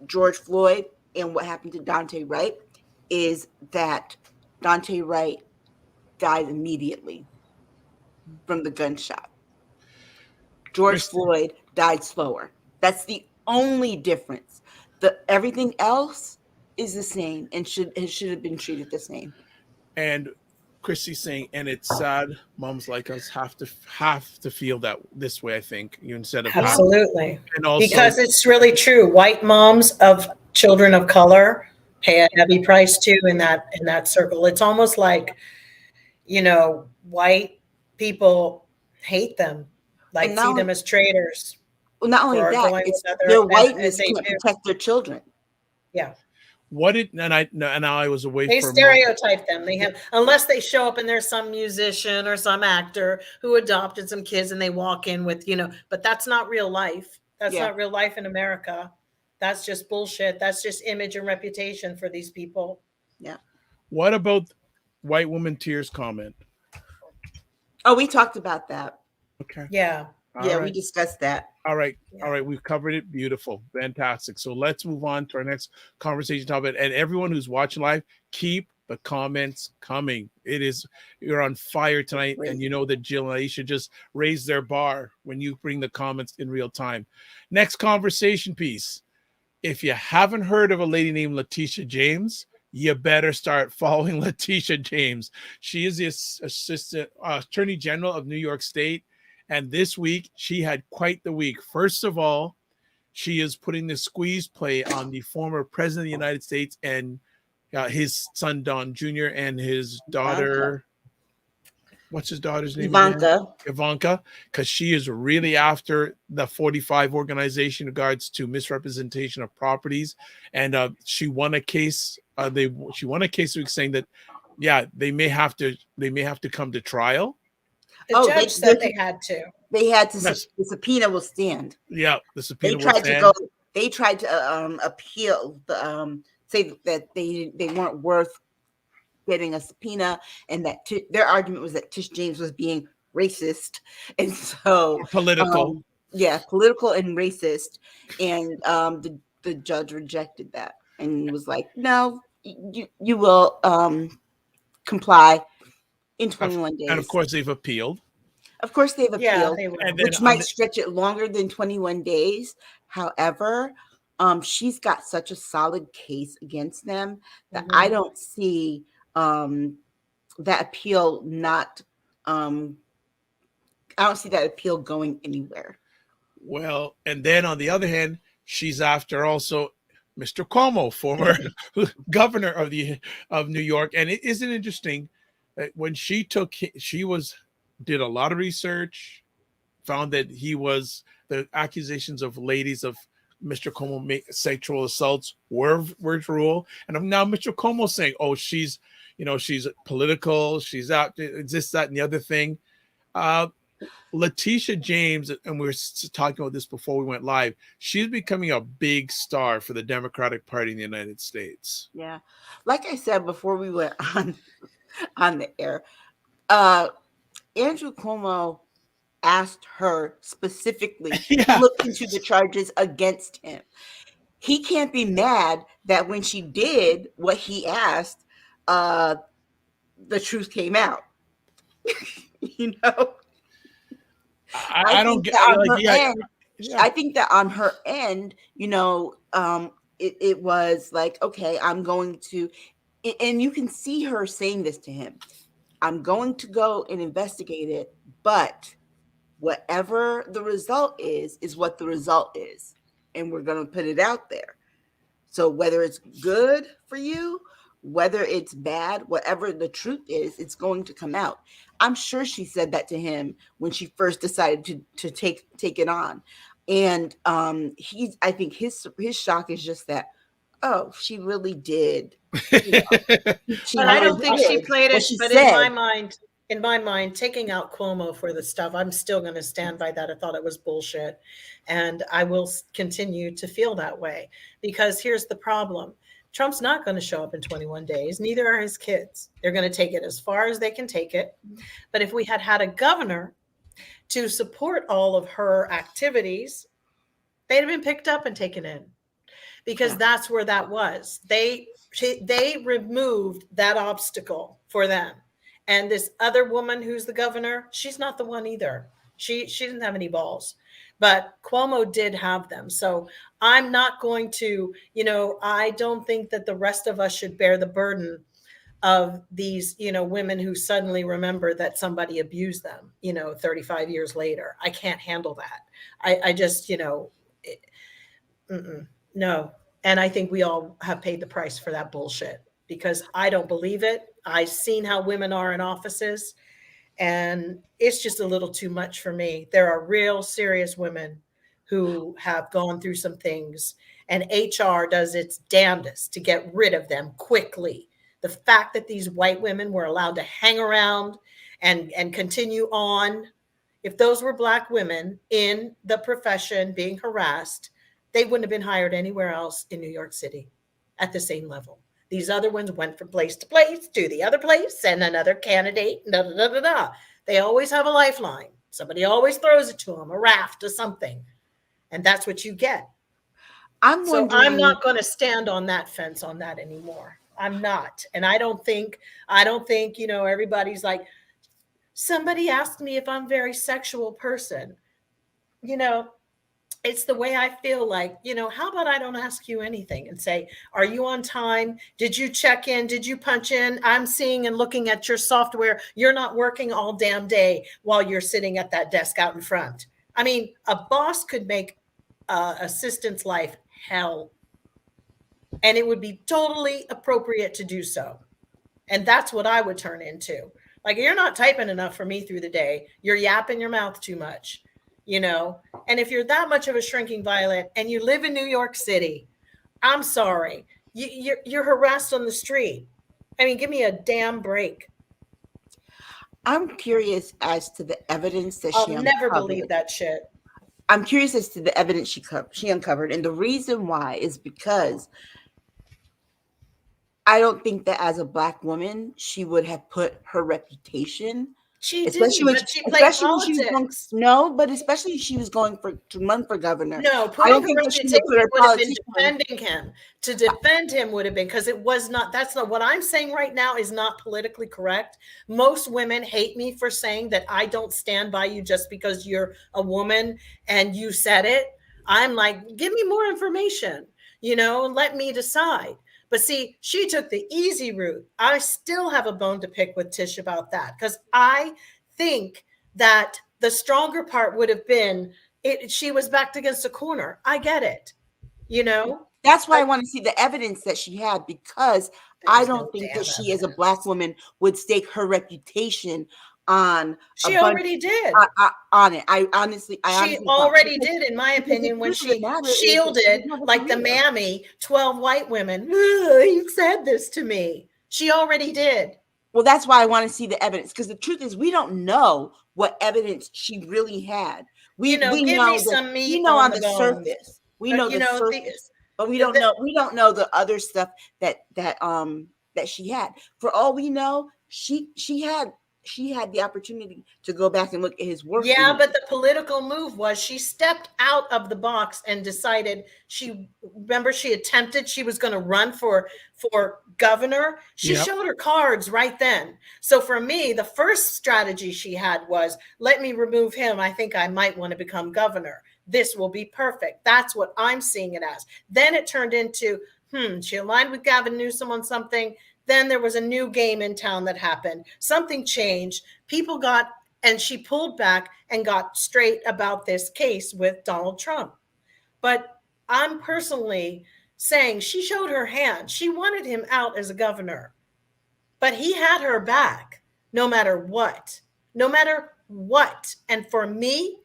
George Floyd and what happened to Daunte Wright is that Daunte Wright died immediately from the gunshot. George Floyd died slower. That's the only difference. Everything else is the same and should have been treated the same. And Chrissy's saying, and it's sad moms like us have to feel that this way, I think, instead of absolutely. And also, because it's really true. White moms of children of color pay a heavy price too in that circle. It's almost like, white people hate them, like see them as traitors. Well, not only that, it's their whiteness can't protect their children. Yeah. Now I was away. They stereotype them. They have, unless they show up and there's some musician or some actor who adopted some kids and they walk in with, but that's not real life. That's not real life in America. That's just bullshit. That's just image and reputation for these people. Yeah. What about white woman tears comment? Oh, we talked about that. Okay. Yeah. We discussed that. All right. We've covered it. Beautiful. Fantastic. So let's move on to our next conversation topic. And everyone who's watching live, keep the comments coming. You're on fire tonight. And you know that Jill and Aisha just raise their bar when you bring the comments in real time. Next conversation piece. If you haven't heard of a lady named Letitia James, you better start following Letitia James. She is the assistant attorney general of New York State. And this week, she had quite the week. First of all, she is putting the squeeze play on the former president of the United States and his son, Don Jr., and his daughter. What's his daughter's name? Ivanka, because she is really after the 45 organization in regards to misrepresentation of properties. And she won a case. She won a case saying that, they may have to come to trial. The judge said they had to. They had to. Yes. The subpoena will stand. Yeah, the subpoena. They tried to appeal. Say that they weren't worth getting a subpoena, and that their argument was that Tish James was being racist, and so political. Political and racist, and the judge rejected that and was like, "No, you will comply." In 21 days. And of course, they've appealed. Which might stretch it longer than 21 days. However, she's got such a solid case against them that I don't see that appeal going anywhere. Well, and then on the other hand, she's after also Mr. Cuomo, former governor of New York. And it isn't interesting that when she did a lot of research, found that the accusations of ladies of Mr. Cuomo sexual assaults were true. And now Mr. Cuomo saying, oh, she's political, she's out, this, that, and the other thing. Letitia James, and we were talking about this before we went live, she's becoming a big star for the Democratic Party in the United States. Yeah. Like I said before we went on the air, Andrew Cuomo asked her specifically to look into the charges against him. He can't be mad that when she did what he asked, the truth came out. You know? I don't get I think that on her end, it was like, okay, I'm going to, and you can see her saying this to him. I'm going to go and investigate it, but whatever the result is what the result is. And we're going to put it out there. So whether it's good for you, whether it's bad, whatever the truth is, it's going to come out. I'm sure she said that to him when she first decided to take it on. And I think his shock is just that, oh, she really did. But I don't think she played it. But in my mind, taking out Cuomo for the stuff, I'm still going to stand by that. I thought it was bullshit. And I will continue to feel that way, because here's the problem. Trump's not going to show up in 21 days. Neither are his kids. They're going to take it as far as they can take it. But if we had a governor to support all of her activities, they'd have been picked up and taken in, because that's where that was. They removed that obstacle for them. And this other woman who's the governor, she's not the one either. She didn't have any balls, but Cuomo did have them. So I'm not going to, I don't think that the rest of us should bear the burden of these, women who suddenly remember that somebody abused them, 35 years later. I can't handle that. I just, no. And I think we all have paid the price for that bullshit, because I don't believe it. I've seen how women are in offices, and it's just a little too much for me. There are real serious women who have gone through some things, and HR does its damnedest to get rid of them quickly. The fact that these white women were allowed to hang around and continue on, if those were Black women in the profession being harassed, they wouldn't have been hired anywhere else in New York City at the same level. These other ones went from place to place to the other place, and another candidate, They always have a lifeline. Somebody always throws it to them, a raft or something. And that's what you get. I'm not going to stand on that fence on that anymore. I'm not. And I don't think, everybody's like, somebody asked me if I'm a very sexual person. It's the way I feel like, how about I don't ask you anything and say, are you on time? Did you check in? Did you punch in? I'm seeing and looking at your software. You're not working all damn day while you're sitting at that desk out in front. I mean, a boss could make assistant's life hell. And it would be totally appropriate to do so. And that's what I would turn into. Like, you're not typing enough for me through the day. You're yapping your mouth too much. And if you're that much of a shrinking violet and you live in New York City, I'm sorry, you're harassed on the street. I mean, give me a damn break. I'm curious as to the evidence that I'll never believe that shit. I'm curious as to the evidence she uncovered. And the reason why is because I don't think that as a Black woman, she would have put her reputation. She didn't, but she played politics. Especially she was going to run for governor. No, putting her reputation would have been defending him. To defend him would have been, because it was not, that's not what I'm saying right now is not politically correct. Most women hate me for saying that I don't stand by you just because you're a woman and you said it. I'm like, give me more information, let me decide. But see, she took the easy route. I still have a bone to pick with Tish about that, because I think that the stronger part would have been she was backed against a corner. I get it, That's why I want to see the evidence that she had, because I don't think that she, as a Black woman, would stake her reputation on she already did. On it. I honestly already did, in my opinion, when she shielded like the mammy 12 white women. You said this to me. She already did. Well, that's why I want to see the evidence, because the truth is we don't know what evidence she really had. We know on the surface. We know the surface, but we don't know. We don't know the other stuff that she had. For all we know, she had the opportunity to go back and look at his work. Yeah, but the political move was she stepped out of the box and decided she attempted, she was going to run for governor. She showed her cards right then. So for me, the first strategy she had was, let me remove him. I think I might want to become governor. This will be perfect. That's what I'm seeing it as. Then it turned into, she aligned with Gavin Newsom on something. Then there was a new game in town that happened. Something changed. And she pulled back and got straight about this case with Donald Trump. But I'm personally saying she showed her hand. She wanted him out as a governor, but he had her back no matter what. And for me,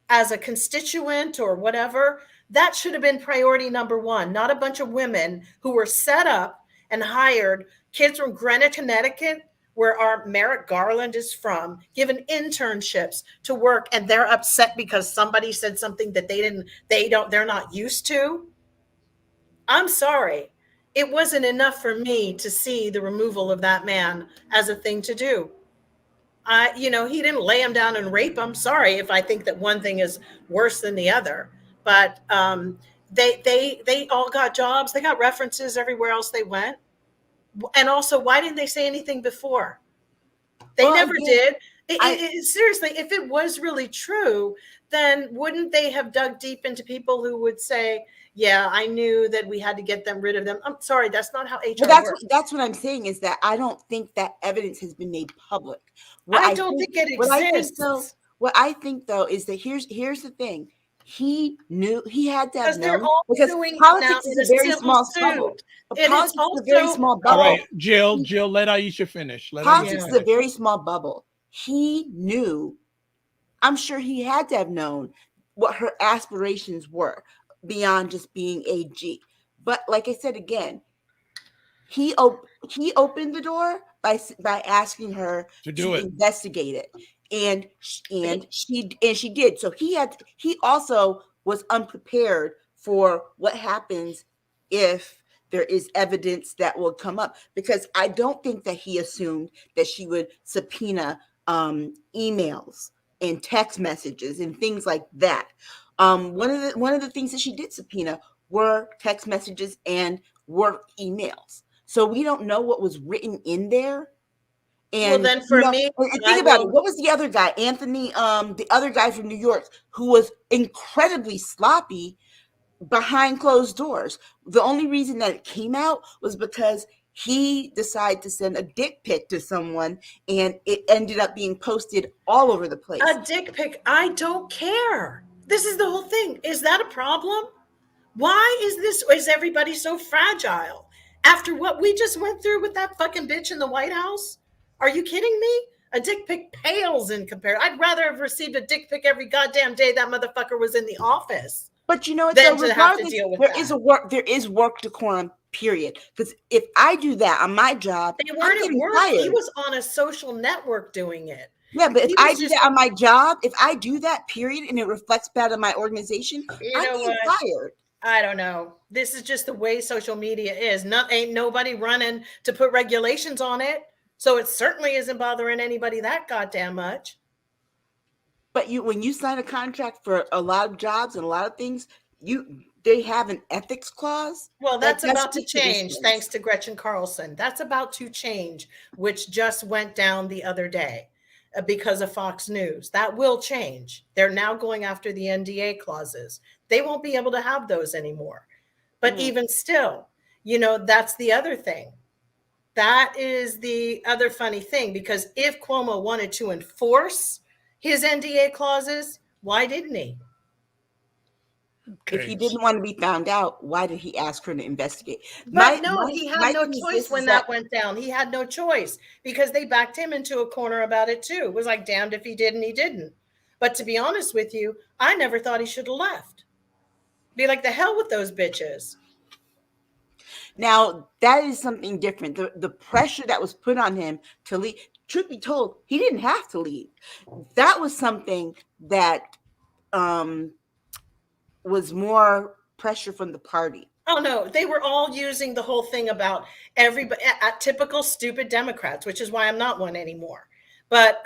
as a constituent or whatever, that should have been priority number one, not a bunch of women who were set up and hired, kids from Greenwich, Connecticut, where our Merrick Garland is from, given internships to work, and they're upset because somebody said something that they're not used to. I'm sorry. It wasn't enough for me to see the removal of that man as a thing to do. He didn't lay him down and rape him. Sorry if I think that one thing is worse than the other, but they all got jobs. They got references everywhere else they went. And also, why didn't they say anything before? They never did. Seriously, if it was really true, then wouldn't they have dug deep into people who would say, yeah, I knew that we had to get them rid of them? I'm sorry, that's not how HR works. That's what I'm saying, is that I don't think that evidence has been made public. I don't think it exists. What I think, though, is that here's the thing. He knew, he had to have known, because politics is a very small bubble. Politics is a very small bubble. All right, Jill, let Aisha finish. Politics is a very small bubble. He knew, I'm sure he had to have known what her aspirations were beyond just being AG. But like I said again, he opened the door by asking her to investigate it. And she did. So he also was unprepared for what happens if there is evidence that will come up, because I don't think that he assumed that she would subpoena emails and text messages and things like that. One of the things that she did subpoena were text messages and work emails. So we don't know what was written in there. And well, then for me, think about it. What was the other guy? Anthony, the other guy from New York, who was incredibly sloppy behind closed doors. The only reason that it came out was because he decided to send a dick pic to someone, and it ended up being posted all over the place. A dick pic? I don't care. This is the whole thing. Is that a problem? Why is everybody so fragile after what we just went through with that fucking bitch in the White House? Are you kidding me? A dick pic pales in comparison. I'd rather have received a dick pic every goddamn day that motherfucker was in the office. But you know what? Than to have to deal with that. There is work decorum, period. Because if I do that on my job, they weren't at work. Fired. He was on a social network doing it. Yeah, but if I do that on my job, if I do that, period, and it reflects bad on my organization, I'm getting fired. I don't know. This is just the way social media is. Ain't nobody running to put regulations on it. So it certainly isn't bothering anybody that goddamn much. But when you sign a contract for a lot of jobs and a lot of things, they have an ethics clause. Well, that's about to change thanks to Gretchen Carlson. That's about to change, which just went down the other day because of Fox News. That will change. They're now going after the NDA clauses. They won't be able to have those anymore. But even still, that's the other thing. That is the other funny thing, because if Cuomo wanted to enforce his NDA clauses, why didn't he? If he Okay. didn't want to be found out, why did he ask her to investigate? But no, he had no thing is choice this, when is that went down. He had no choice because they backed him into a corner about it too. It was like damned if he did and he didn't. But to be honest with you, I never thought he should have left. Be like, the hell with those bitches. now that is something different. The pressure that was put on him to leave, truth be told, he didn't have to leave. That was something that was more pressure from the party. Oh no, they were all using the whole thing about everybody at typical stupid Democrats, which is why I'm not one anymore. But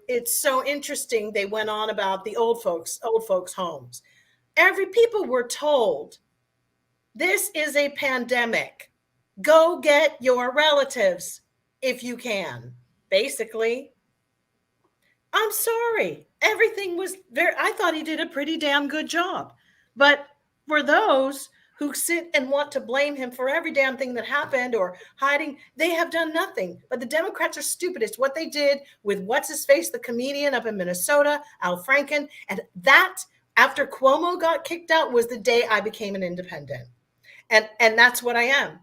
it's so interesting. They went on about the old folks homes. People were told, this is a pandemic. Go get your relatives if you can. Basically, I'm sorry. Everything was I thought he did a pretty damn good job. But for those who sit and want to blame him for every damn thing that happened or hiding, they have done nothing. But the Democrats are stupid. It's what they did with what's-his-face, the comedian up in Minnesota, Al Franken. And that, after Cuomo got kicked out, was the day I became an independent. And that's what I am.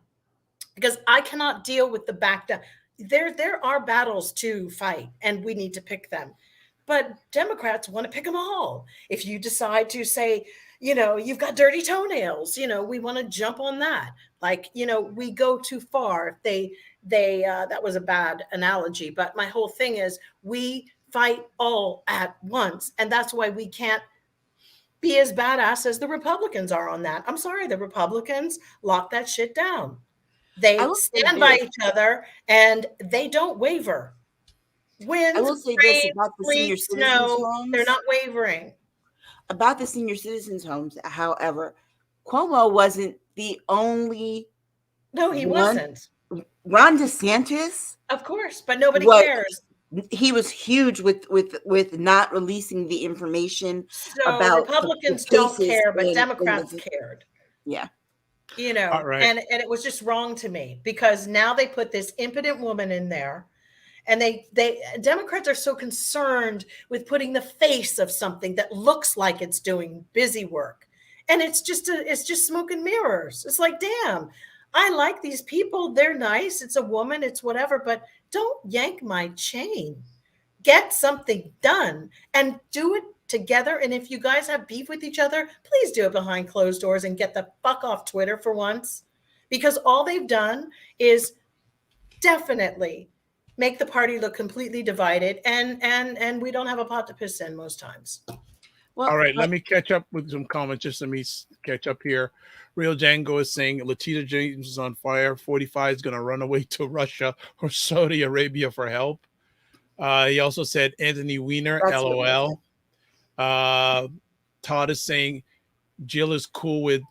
Because I cannot deal with the back down. There are battles to fight, and we need to pick them. But Democrats want to pick them all. If you decide to say, you've got dirty toenails, we want to jump on that. Like, we go too far. That was a bad analogy, but my whole thing is we fight all at once. And that's why we can't be as badass as the Republicans are on that. I'm sorry, the Republicans lock that shit down. They stand by each other and they don't waver. Winds, I will say rain, this about the senior sleet, citizens snow, homes. they're not wavering. About the senior citizens homes, however, Cuomo wasn't the only. No, he wasn't. Ron DeSantis, of course, but nobody cares. He was huge with not releasing the information. So about Republicans don't care, but Democrats cared. Yeah. Right. And it was just wrong to me because now they put this impotent woman in there. And Democrats are so concerned with putting the face of something that looks like it's doing busy work. And it's just smoke and mirrors. It's like, damn, I like these people. They're nice. It's a woman. It's whatever. But don't yank my chain. Get something done and do it together. And if you guys have beef with each other, please do it behind closed doors and get the fuck off Twitter for once. Because all they've done is definitely make the party look completely divided, and we don't have a pot to piss in most times. Well, all right, let me catch up with some comments. Just let me catch up here. Real Django is saying Letitia James is on fire. 45 is going to run away to Russia or Saudi Arabia for help. He also said Anthony Weiner, That's LOL. Todd is saying Jill is cool with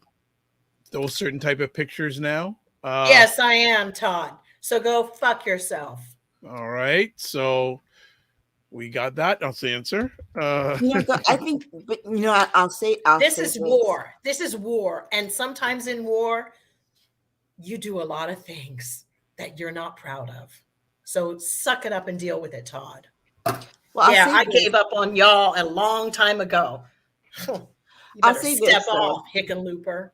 those certain type of pictures now. Yes, I am, Todd. So go fuck yourself. All right, so we got that. I'll answer. I think, but I'll say this is war. This is war, and sometimes in war, you do a lot of things that you're not proud of. So suck it up and deal with it, Todd. Well, yeah, I gave up on y'all a long time ago. I'll say step off, Hickenlooper.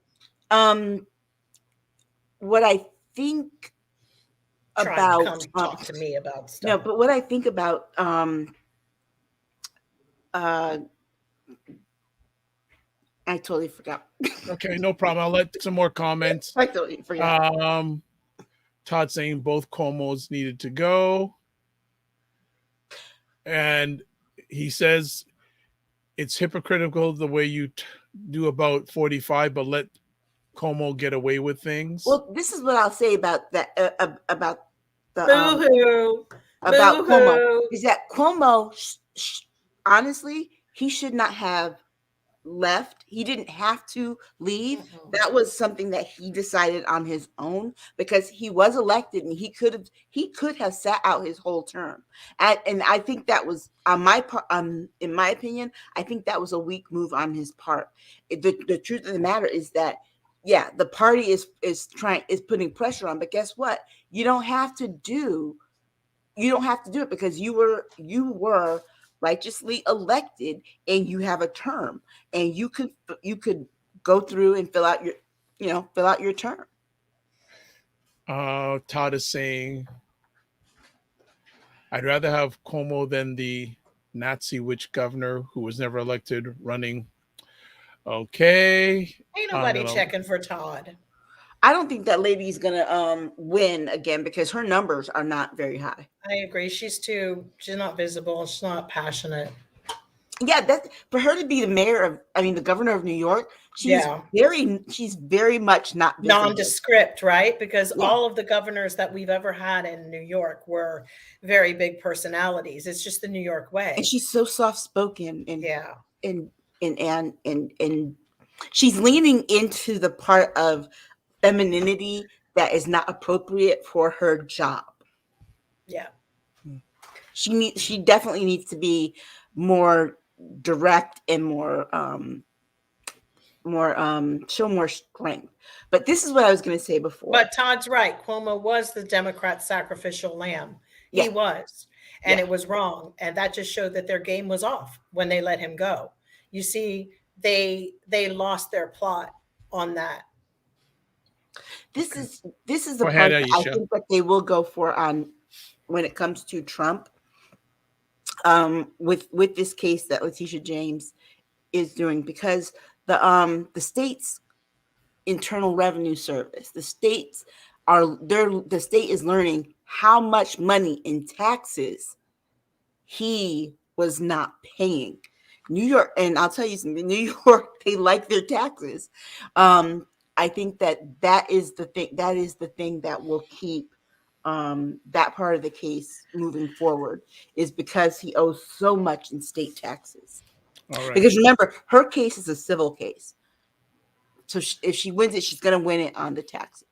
What I think about come talk to me about stuff. No, but what I think about I totally forgot. Okay, no problem. I'll let some more comments. I totally forgot. Todd saying both Cuomos needed to go. And he says it's hypocritical the way you do about 45, but let Cuomo get away with things. Well, this is what I'll say about that. About the Boo-hoo. About Boo-hoo. Cuomo is that Cuomo, honestly, he should not have left. He didn't have to leave. Mm-hmm. That was something that he decided on his own because he was elected and he could have sat out his whole term. And I think that was on my part. In my opinion, I think that was a weak move on his part. The truth of the matter is that, yeah, the party is putting pressure on, but guess what? You don't have to do it because you were righteously elected and you have a term and you could go through and fill out your term. Todd is saying, I'd rather have Cuomo than the Nazi witch governor who was never elected running. Okay. Ain't nobody checking for Todd. I don't think that lady's gonna win again because her numbers are not very high. I agree. She's not visible. She's not passionate. Yeah, that for her to be the governor of New York, she's very much not visible. Nondescript, right? Because all of the governors that we've ever had in New York were very big personalities. It's just the New York way. And she's so soft spoken and she's leaning into the part of femininity that is not appropriate for her job. Yeah. She definitely needs to be more direct and more show more strength. But this is what I was going to say before. But Todd's right. Cuomo was the Democrat sacrificial lamb. He was. And it was wrong. And that just showed that their game was off when they let him go. You see, they lost their plot on that. This is the part that I think that they will go for on when it comes to Trump. With this case that Letitia James is doing, because the state's Internal Revenue Service, the state is learning how much money in taxes he was not paying. New York, and I'll tell you something, New York, they like their taxes. I think that is the thing that will keep that part of the case moving forward, is because he owes so much in state taxes. All right. Because remember, her case is a civil case. So if she wins it, she's going to win it on the taxes.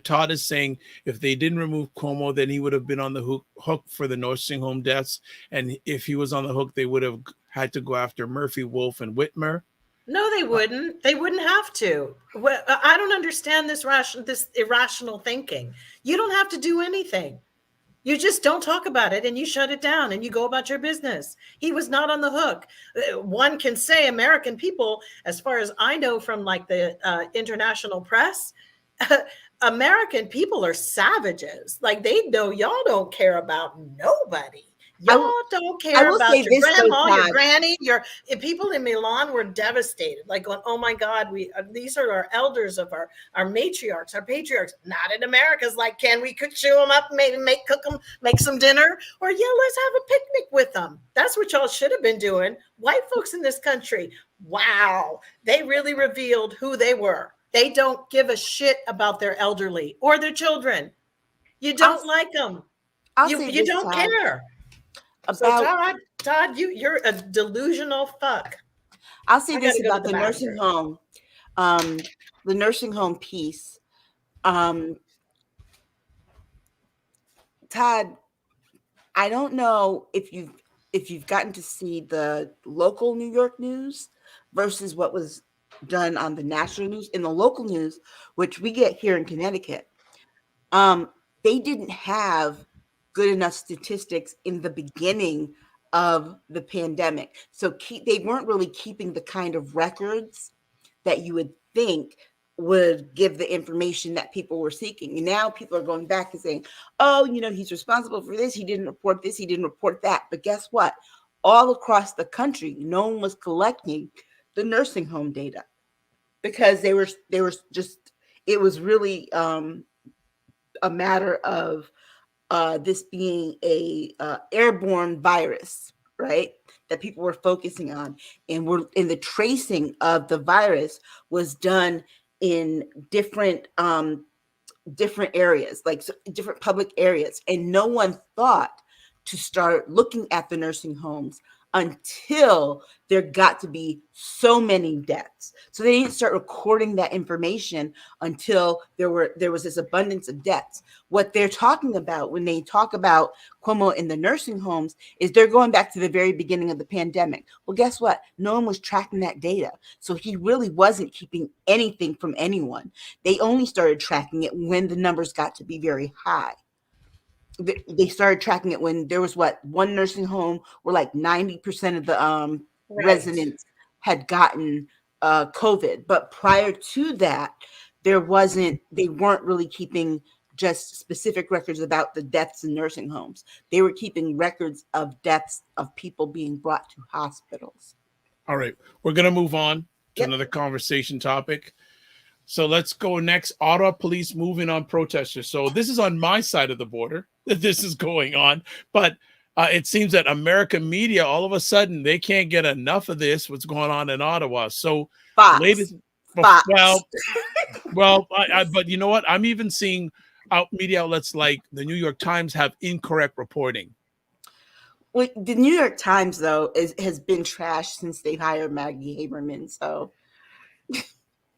Todd is saying if they didn't remove Cuomo, then he would have been on the hook for the nursing home deaths. And if he was on the hook, they would have had to go after Murphy, Wolf, and Whitmer. No, they wouldn't. They wouldn't have to. I don't understand this irrational thinking. You don't have to do anything. You just don't talk about it and you shut it down and you go about your business. He was not on the hook. One can say American people, as far as I know from like the international press, American people are savages. Like they know y'all don't care about nobody. Y'all don't care about your grandma, your granny, people in Milan were devastated, like going, oh my God, these are our elders of our matriarchs, our patriarchs. Not in America's like, can we chew them up, maybe cook them, make some dinner? Or let's have a picnic with them. That's what y'all should have been doing. White folks in this country, wow, they really revealed who they were. They don't give a shit about their elderly or their children. You don't like them. You don't care. So Todd, you're a delusional fuck. I'll say this about the nursing home, the nursing home piece. Todd, I don't know if you've gotten to see the local New York news versus what was done on the national news. In the local news, which we get here in Connecticut, they didn't have good enough statistics in the beginning of the pandemic. So they weren't really keeping the kind of records that you would think would give the information that people were seeking. And now people are going back and saying, oh, he's responsible for this. He didn't report this. He didn't report that. But guess what? All across the country, no one was collecting the nursing home data because they were just, it was really a matter of this being a airborne virus, right? That people were focusing on, and the tracing of the virus was done in different areas, like different public areas, and no one thought to start looking at the nursing homes until there got to be so many deaths. So they didn't start recording that information until there was this abundance of deaths. What they're talking about when they talk about Cuomo in the nursing homes is they're going back to the very beginning of the pandemic. Well, guess what? No one was tracking that data. So he really wasn't keeping anything from anyone. They only started tracking it when the numbers got to be very high. They started tracking it when there was one nursing home where like 90% of the residents had gotten COVID. But prior to that, they weren't really keeping just specific records about the deaths in nursing homes. They were keeping records of deaths of people being brought to hospitals. All right. We're going to move on to another conversation topic. So let's go next. Ottawa police moving on protesters. So this is on my side of the border that this is going on. But it seems that American media, all of a sudden, they can't get enough of this, what's going on in Ottawa. So, Fox. Well, but you know what? I'm even seeing media outlets like the New York Times have incorrect reporting. Well, the New York Times, though, has been trashed since they hired Maggie Haberman. So,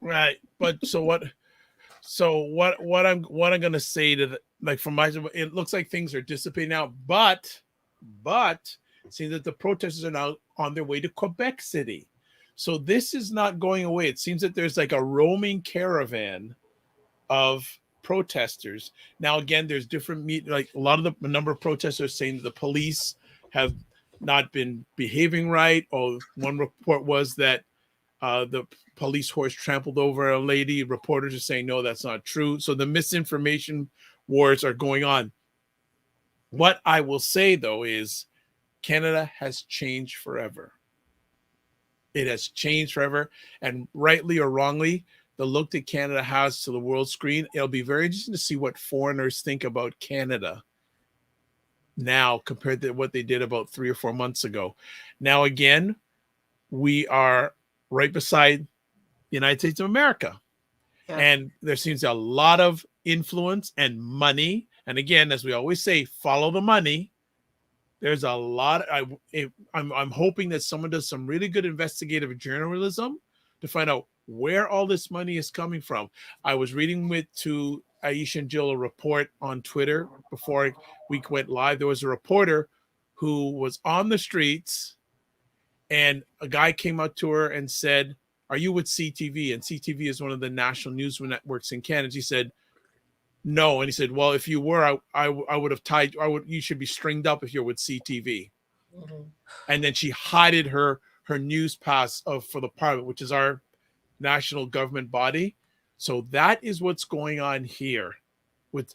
right. But what I'm going to say to it looks like things are dissipating now, but it seems that the protesters are now on their way to Quebec City. So this is not going away. It seems that there's like a roaming caravan of protesters. Now, again, there's different like a lot of the number of protesters saying that the police have not been behaving right. Or one report was that the police horse trampled over a lady. Reporters are saying, no, that's not true. So the misinformation wars are going on. What I will say, though, is Canada has changed forever. It has changed forever. And rightly or wrongly, the look that Canada has to the world screen, it'll be very interesting to see what foreigners think about Canada now compared to what they did about 3 or 4 months ago. Now, again, we are right beside the United States of America. Yeah. And there seems a lot of influence and money. And again, as we always say, follow the money. There's a lot. I'm hoping that someone does some really good investigative journalism to find out where all this money is coming from. I was reading to Aisha and Jill a report on Twitter before we went live. There was a reporter who was on the streets, and a guy came up to her and said, "Are you with CTV?" And CTV is one of the national news networks in Canada. She said, "No." And he said, "Well, if you were, I would have tied. You should be stringed up if you're with CTV." Mm-hmm. And then she hided her news pass for the Parliament, which is our national government body. So that is what's going on here with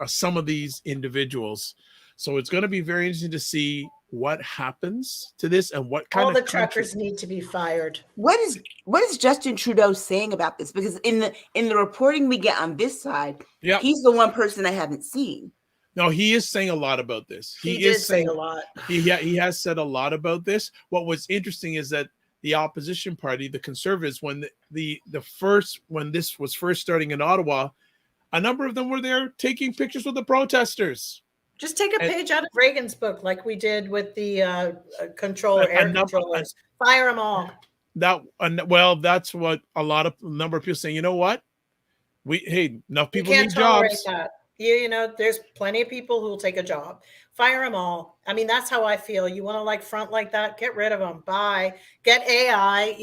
some of these individuals. So it's going to be very interesting to see what happens to this and what kind all the truckers need to be fired. What is Justin Trudeau saying about this? Because in the reporting we get on this side, he's the one person I haven't seen. No, he is saying a lot about this. He is saying a lot. He has said a lot about this. What was interesting is that the opposition party, the Conservatives, when when this was first starting in Ottawa, a number of them were there taking pictures with the protesters. Just take a page out of Reagan's book, like we did with the air controllers. Fire them all. That's what a number of people saying. You know what? Enough people need jobs. That. There's plenty of people who will take a job. Fire them all. I mean, that's how I feel. You want to front like that? Get rid of them. Bye. Get AI.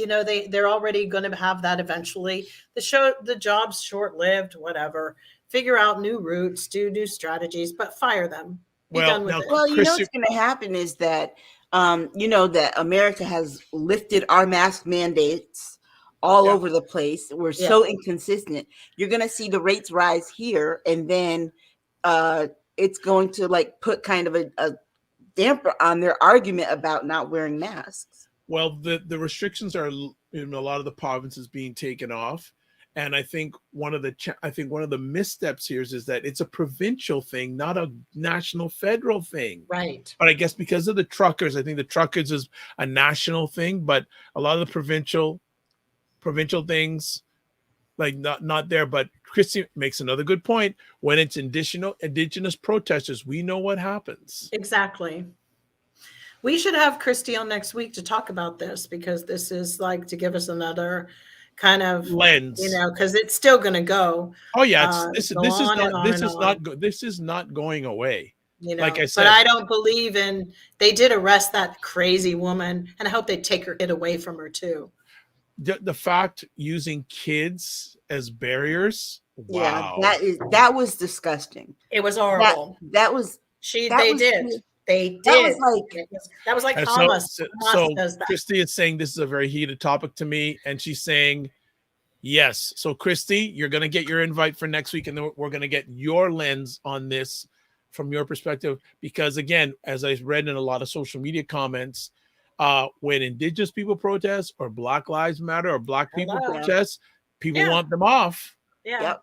They're already going to have that eventually. The job's short-lived. Whatever. Figure out new routes, do new strategies, but fire them. Be done with it. Well, what's going to happen is that, that America has lifted our mask mandates all over the place. We're so inconsistent. You're going to see the rates rise here, and then it's going to put kind of a damper on their argument about not wearing masks. Well, the restrictions are in a lot of the provinces being taken off. And I think one of the missteps here is that it's a provincial thing, not a national federal thing. Right. But I guess because of the truckers, I think the truckers is a national thing, but a lot of the provincial things, not there. But Christy makes another good point. When it's indigenous protesters, we know what happens. Exactly. We should have Christy on next week to talk about this, because this is to give us another kind of lens, because it's still going to go. Oh yeah, this is not going away. Like I said, but I don't believe they did arrest that crazy woman, and I hope they take her kid away from her too. The fact using kids as barriers, wow, that was disgusting. It was horrible. They did. They That was did. like, That was like And Hamas. so Hamas does that. Christy is saying this is a very heated topic to me, and she's saying yes. So Christy, you're going to get your invite for next week, and then we're going to get your lens on this from your perspective, because again, as I read in a lot of social media comments, when Indigenous people protest or Black Lives Matter or Black people protest, people want them off. Yeah. Yep.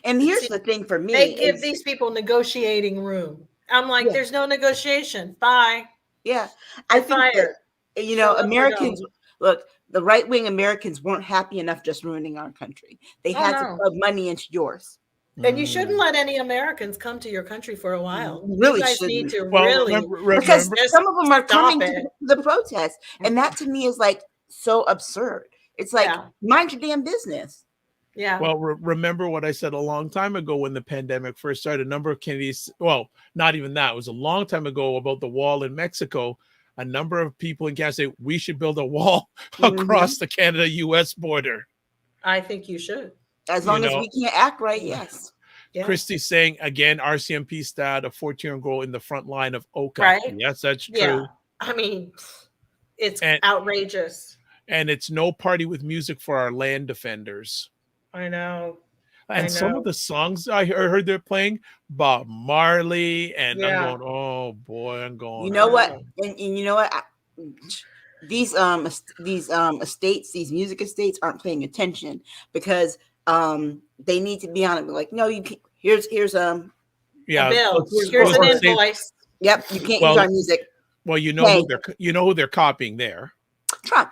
And here's the thing for me. They give these people negotiating room. I'm like, there's no negotiation. Bye. Yeah. I think that, you know, Americans, look, the right-wing Americans weren't happy enough just ruining our country. They had to put money into yours. And you shouldn't let any Americans come to your country for a while. Really, you guys shouldn't. need to really because some of them are coming to the protest, and that to me is like so absurd. It's like, mind your damn business. Yeah. Well, remember what I said a long time ago when the pandemic first started. A number of Canadians, well, not even that. It was a long time ago about the wall in Mexico. A number of people in Canada say we should build a wall across the Canada-U.S. border. I think you should. As long as we can't act right, yes. Yeah. Christy's saying, again, RCMP stat, a 14-year-old girl in the front line of Oka. Right? Yes, that's true. Yeah. I mean, it's outrageous. And it's no party with music for our land defenders. I know. And some of the songs I heard they're playing, Bob Marley, and Yeah. I'm going, oh boy, I'm going. You know what? And you know what? These estates, these music estates aren't paying attention because they need to be on it. Like, no, you can't. Here's a bill. Here's an invoice. Yep, you can't use our music. Well, you know who they're copying there. Trump.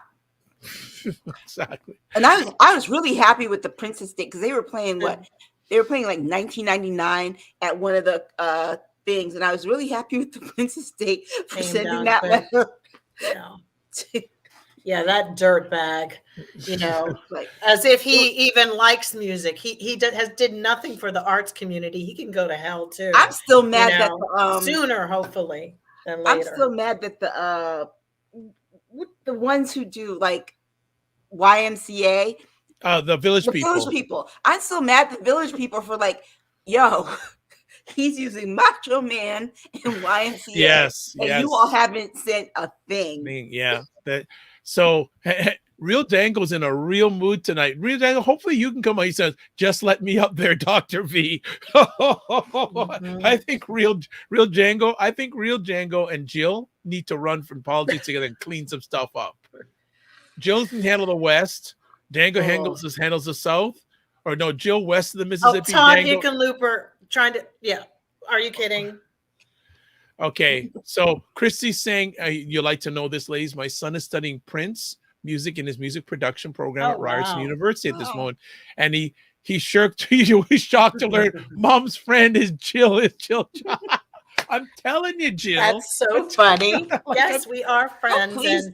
Exactly. And I was really happy with the Prince estate because they were playing they were playing like 1999 at one of the things, and I was really happy with the Prince estate for sending that letter. Yeah, that dirt bag, you know, like as if he even likes music. He did nothing for the arts community. He can go to hell too. I'm still mad that sooner, hopefully, than later. I'm still mad that the ones who do like YMCA, the village people. I'm still mad at the village people for like, yo, he's using Macho Man and YMCA. Yes, and you all haven't sent a thing. Yeah. So Real Dango's in a real mood tonight. Real Dango, hopefully you can come on. He says, just let me up there, Dr. V. I think Real Django and Jill need to run from politics together and clean some stuff up. Jill can handle the West. Dango handles the South. Or no, Jill west of the Mississippi. Todd Hickenlooper trying to, Are you kidding? Okay, so Christy's saying, you like to know this, ladies. My son is studying Prince music in his music production program at Ryerson University at this moment. And he's shocked to learn mom's friend is Jill. I'm telling you, Jill. That's so funny. Yes, we are friends.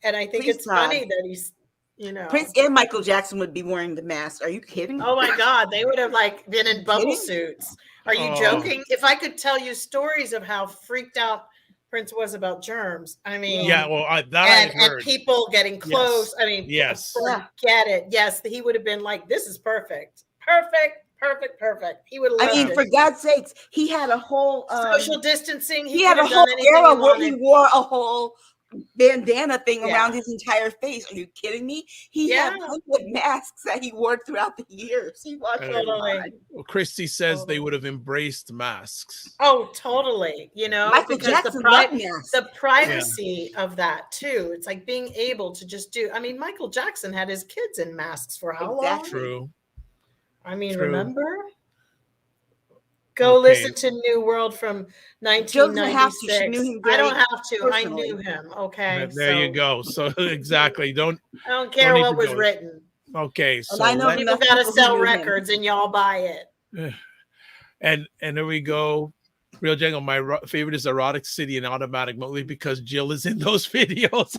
And I think it's funny that he's, Prince and Michael Jackson would be wearing the mask. Are you kidding? Oh my God. They would have like been in bubble suits. Are you joking? If I could tell you stories of how freaked out Prince was about germs, I mean, and people getting close. I mean, forget it. Yes, he would have been like, this is perfect. He would have. I mean, for God's sakes, he had a whole social distancing. He had a whole era where he wore a whole bandana thing around his entire face. Are you kidding me? He had plenty of masks that he wore throughout the years. He was Christy says they would have embraced masks. Oh, totally. Michael Jackson the privacy of that too. It's like being able to just do. I mean, Michael Jackson had his kids in masks for how long? True. I mean, remember? Go listen to New World from 1996. I don't have to. Personally. I knew him. Okay. There you go. So exactly. I don't care what was written. Okay. So I know people got to sell records and y'all buy it. And there we go. Real Django, my favorite is Erotic City and Automatic Mostly because Jill is in those videos.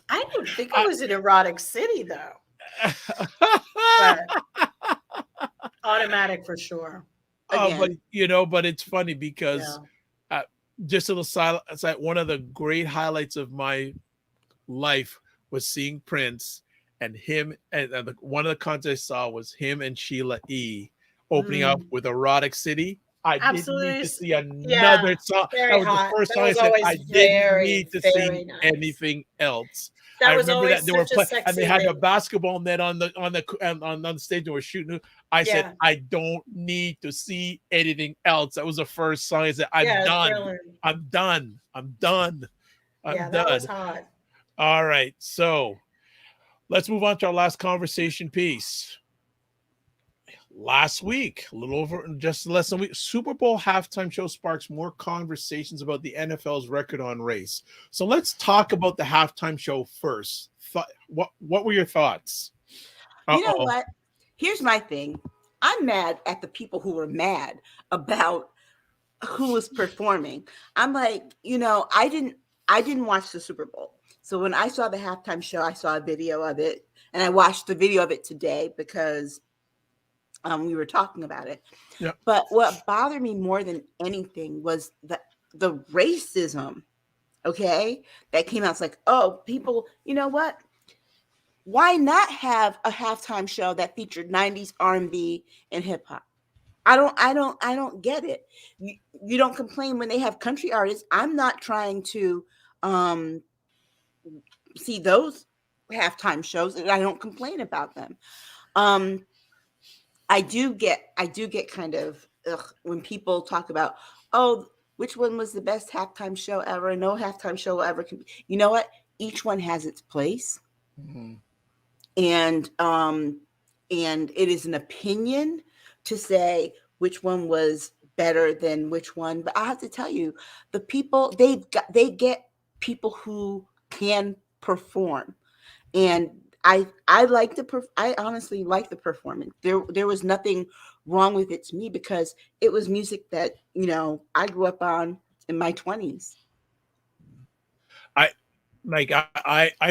I don't think it was an Erotic City though. Automatic for sure. But it's funny because just a little silent. It's like one of the great highlights of my life was seeing Prince and him. And one of the concerts I saw was him and Sheila E. opening up with Erotic City. I didn't need Absolutely. to see Yeah. another song. That Very was the hot. first That song I was said always I didn't very, need to very see nice. anything else. That I was remember that always they were such a playing, and sexy they had a thing. basketball net on the stage. They were shooting. I said, Yeah. I don't need to see anything else. That was the first song I said, I'm Yeah, it's done. brilliant. I'm done. I'm done. I'm Yeah, that done. was hot. All right. So let's move on to our last conversation piece. Last week, a little over just less than a week, Super Bowl halftime show sparks more conversations about the NFL's record on race. So let's talk about the halftime show first. What were your thoughts? You know what? Here's my thing. I'm mad at the people who were mad about who was performing. I'm like, I didn't watch the Super Bowl. So when I saw the halftime show, I saw a video of it, and I watched the video of it today because we were talking about it. Yeah. But what bothered me more than anything was the racism, okay, that came out. It's like, oh, people, you know what? Why not have a halftime show that featured 90s R&B and hip hop? I don't get it. You don't complain when they have country artists. I'm not trying to see those halftime shows, and I don't complain about them. I do get kind of when people talk about, oh, which one was the best halftime show ever? No halftime show ever can be. You know what? Each one has its place. Mm-hmm. And it is an opinion to say which one was better than which one. But I have to tell you, the people they get people who can perform, and I honestly like the performance. There was nothing wrong with it to me because it was music that I grew up on in my 20s. I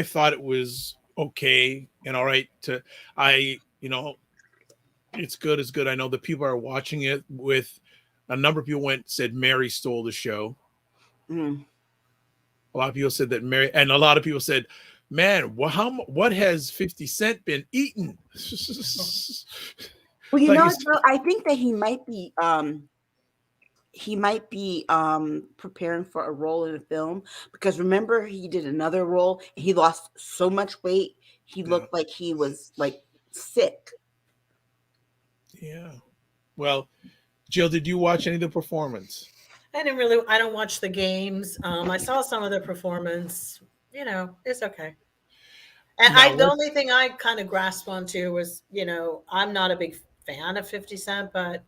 thought it was okay and all right to it's good. I know the people are watching it with a number of people said Mary stole the show. Mm. A lot of people said that Mary, and a lot of people said, man, what has 50 Cent been eating? Well, Like I think that he might be preparing for a role in a film, because remember he did another role and he lost so much weight he looked like he was like sick. Yeah. Well, Jill, did you watch any of the performance? I don't watch the games. I saw some of the performance. It's okay. And the only thing I kind of grasped onto was, I'm not a big fan of 50 Cent, but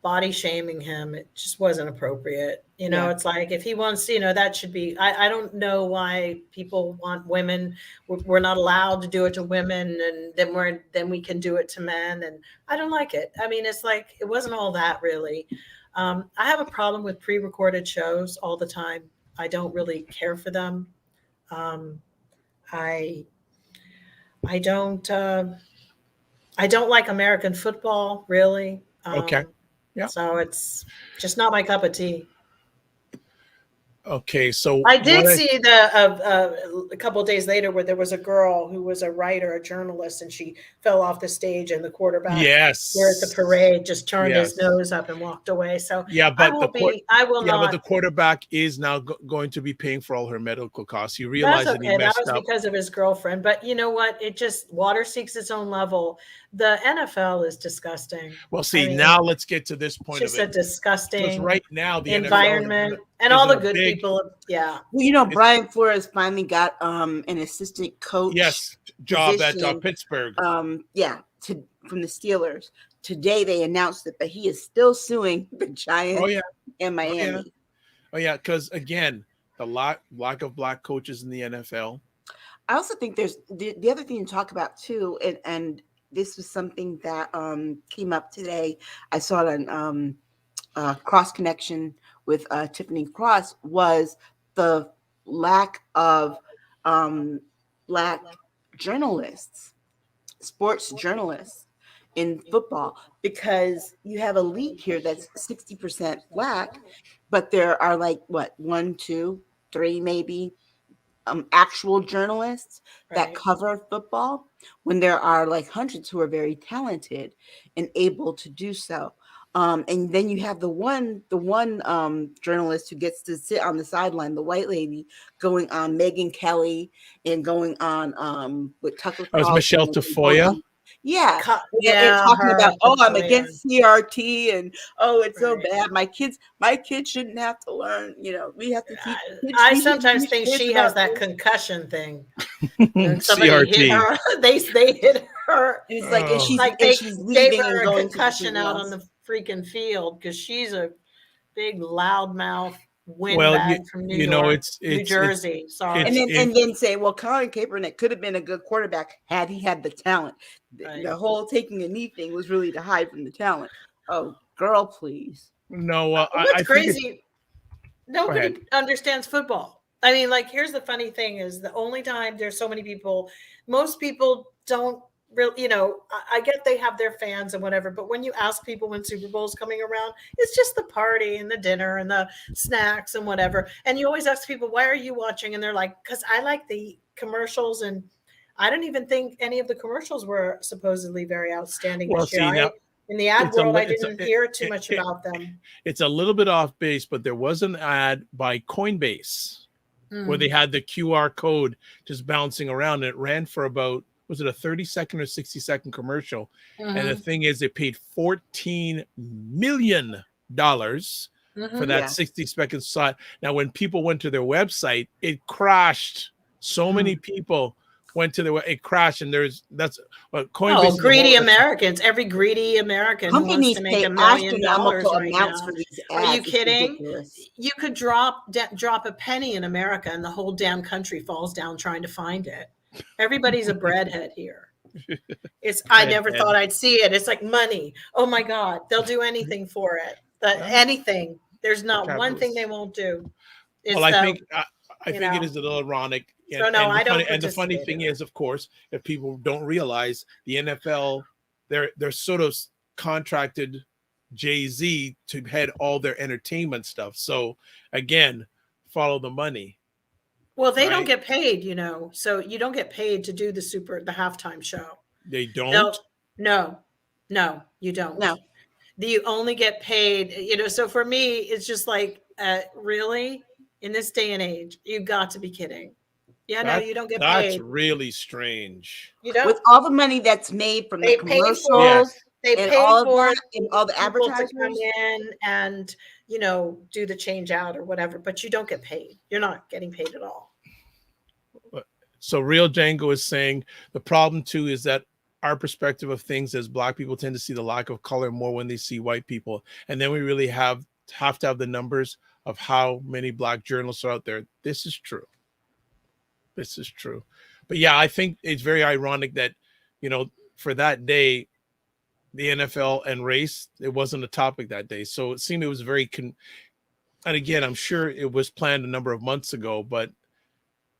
body shaming him, it just wasn't appropriate. It's like, if he wants, that should be, I don't know why people want women. We're not allowed to do it to women, and then we can do it to men. And I don't like it. I mean, it's like, it wasn't all that really. I have a problem with pre-recorded shows all the time. I don't really care for them. I don't like American football, really. Okay. Yeah. So it's just not my cup of tea. Okay, so I did see a couple of days later where there was a girl who was a writer, a journalist, and she fell off the stage, and the quarterback here at the parade just turned his nose up and walked away. So yeah, but but the quarterback is now going to be paying for all her medical costs. You realize that's okay. that was because of his girlfriend. But you know what? It just, water seeks its own level. The NFL is disgusting. Well, see, now let's get to this point. It's just a disgusting right now the environment NFL and all the good people. Yeah. Well, Brian Flores finally got an assistant coach. Yes, job at Pittsburgh. From the Steelers. Today they announced it, but he is still suing the Giants in Miami. Oh yeah, because again, the lack of black coaches in the NFL. I also think there's the other thing to talk about too, and this was something that came up today. I saw it on Cross Connection with Tiffany Cross, was the lack of black journalists, sports journalists in football, because you have a league here that's 60% black, but there are like 1, 2, 3 maybe actual journalists that Right. cover football, when there are like hundreds who are very talented and able to do so. And then you have the one journalist who gets to sit on the sideline, the white lady, going on Megyn Kelly and going on with Tucker That was Carlson. Michelle Tafoya. Yeah, Yeah, and talking her, about, oh, I'm Tafoya. against CRT, and oh, it's so Right. bad. My kids shouldn't have to learn. You know, we have to teach. I we sometimes teach think kids she has about that this. concussion thing. When somebody hit CRT. her, they hit her. And it's like, and she's Like and they she's gave leaving her and a going concussion to out on the freaking field because she's a big loudmouth windbag from New York, New Jersey. Sorry. And then say, well, Colin Kaepernick could have been a good quarterback had he had the talent. Right. The whole taking a knee thing was really to hide from the talent. Oh, girl, please. No, what's crazy? Nobody understands football. I mean, like, here's the funny thing: is the only time there's so many people. Most people don't really, you know. I get they have their fans and whatever, but when you ask people when Super Bowl's coming around, it's just the party and the dinner and the snacks and whatever. And you always ask people, "Why are you watching?" And they're like, "Because I like the commercials." And I don't even think any of the commercials were supposedly very outstanding this year. In the ad world, I didn't hear too much about them. It's a little bit off base, but there was an ad by Coinbase where they had the QR code just bouncing around. And it ran for about, was it a 30-second or 60-second commercial? And the thing is, they paid $14 million for that 60-second slot. Now, when people went to their website, it crashed. So many people went to it crashed, and that's what Coinbase. Oh, greedy Americans! Every greedy American wants to make $1 million right now. For these ads. Are you kidding? You could drop a penny in America, and the whole damn country falls down trying to find it. Everybody's a breadhead here. I never thought I'd see it. It's like money. Oh my God, they'll do anything for it. Anything. There's not one thing they won't do. Well, I think it is a little ironic. So no, I don't. And the funny thing is, of course, if people don't realize, the NFL, they're sort of contracted Jay-Z to head all their entertainment stuff. So again, follow the money. Well, they don't get paid, you know. So you don't get paid to do the halftime show. They don't. No, you don't. No, you only get paid, you know. So for me, it's just like, really, in this day and age, you got to be kidding. Yeah, no, you don't get paid. That's really strange. You don't. With all the money that's made from the commercials, they pay for and all the advertisers to come in and, you know, do the change out or whatever, but you don't get paid. You're not getting paid at all. So Real Django is saying the problem too is that our perspective of things as Black people tend to see the lack of color more when they see white people, and then we really have to have the numbers of how many Black journalists are out there. This is true. But yeah, I think it's very ironic that, you know, for that day, the NFL and race, it wasn't a topic that day. So it seemed it was very, and again, I'm sure it was planned a number of months ago, but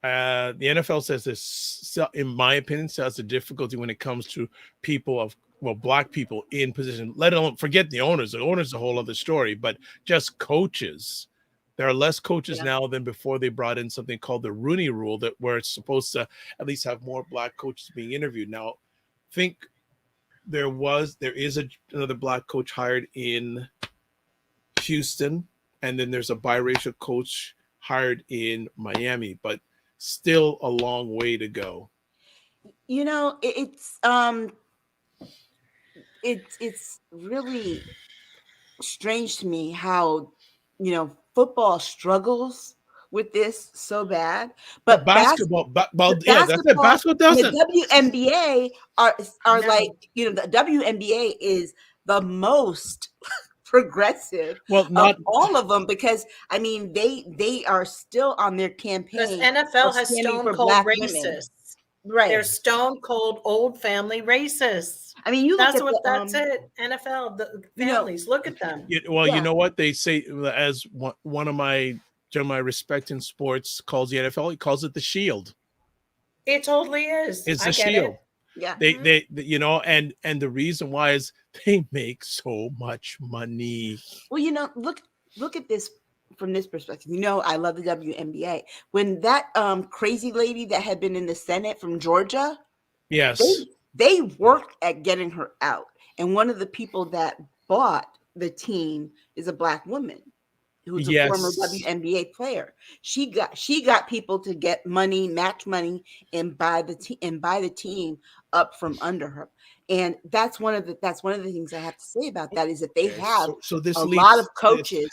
the NFL says this, in my opinion, has a difficulty when it comes to people Black people in position, let alone forget the owners. The owners is a whole other story, but just coaches. There are less coaches now than before they brought in something called the Rooney Rule, where it's supposed to at least have more Black coaches being interviewed. Now, think there is another Black coach hired in Houston, and then there's a biracial coach hired in Miami, but still a long way to go. You know, it's really strange to me how, you know, football struggles with this so bad, but basketball doesn't. The WNBA are like, you know, the WNBA is the most progressive of all of them, because I mean they are still on their campaign. Because NFL has stone cold racists. Right. They're stone cold old family racists. I mean, that's it. NFL, the families, look at them. You know what they say, as one of my gentlemen I respect in sports calls the NFL, he calls it the shield. It totally is. It's a shield. Yeah. They you know, and the reason why is they make so much money. Well, you know, look at this from this perspective. I love the WNBA. When that crazy lady that had been in the Senate from Georgia, Yes. they worked at getting her out. And one of the people that bought the team is a Black woman who's a former WNBA player. She got people to get money, match money, and buy the team up from under her. And that's one of the things I have to say about that is that they have a lot of coaches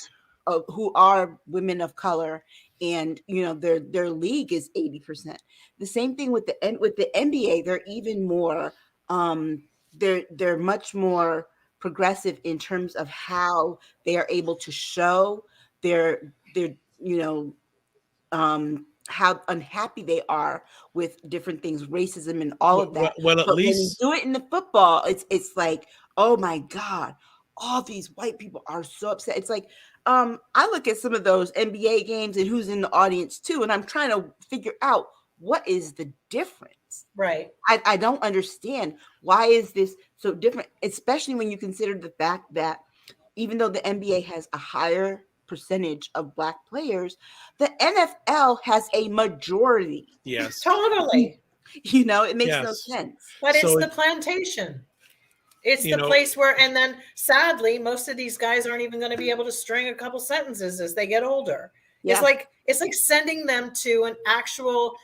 who are women of color, and their league is 80%. The same thing with the NBA. They're even more they're much more progressive in terms of how they are able to show their how unhappy they are with different things, racism and all of that. Well, at but least when you do it in the football, it's like, oh my God, all these white people are so upset. It's like, I look at some of those NBA games and who's in the audience too, and I'm trying to figure out what is the difference. Right. I don't understand why is this so different, especially when you consider the fact that even though the NBA has a higher percentage of Black players, the NFL has a majority. Yes. Totally. It makes no sense. But it's the plantation. It's the place where, and then sadly, most of these guys aren't even going to be able to string a couple sentences as they get older. Yeah. It's like sending them to an actual,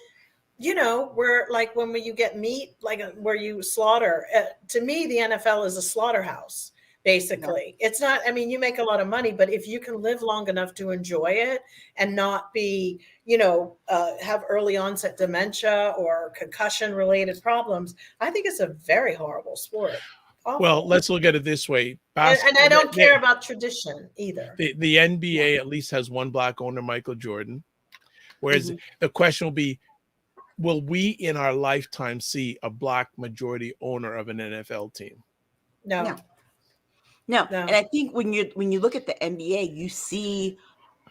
where like when you get meat, like where you slaughter. To me, the NFL is a slaughterhouse. Basically, it's not, you make a lot of money, but if you can live long enough to enjoy it and not be, have early onset dementia or concussion related problems, I think it's a very horrible sport. Awful. Well, let's look at it this way. And I don't care about tradition either. The NBA at least has one Black owner, Michael Jordan. Whereas the question will be, will we in our lifetime see a Black majority owner of an NFL team? No. And I think when you look at the NBA, you see,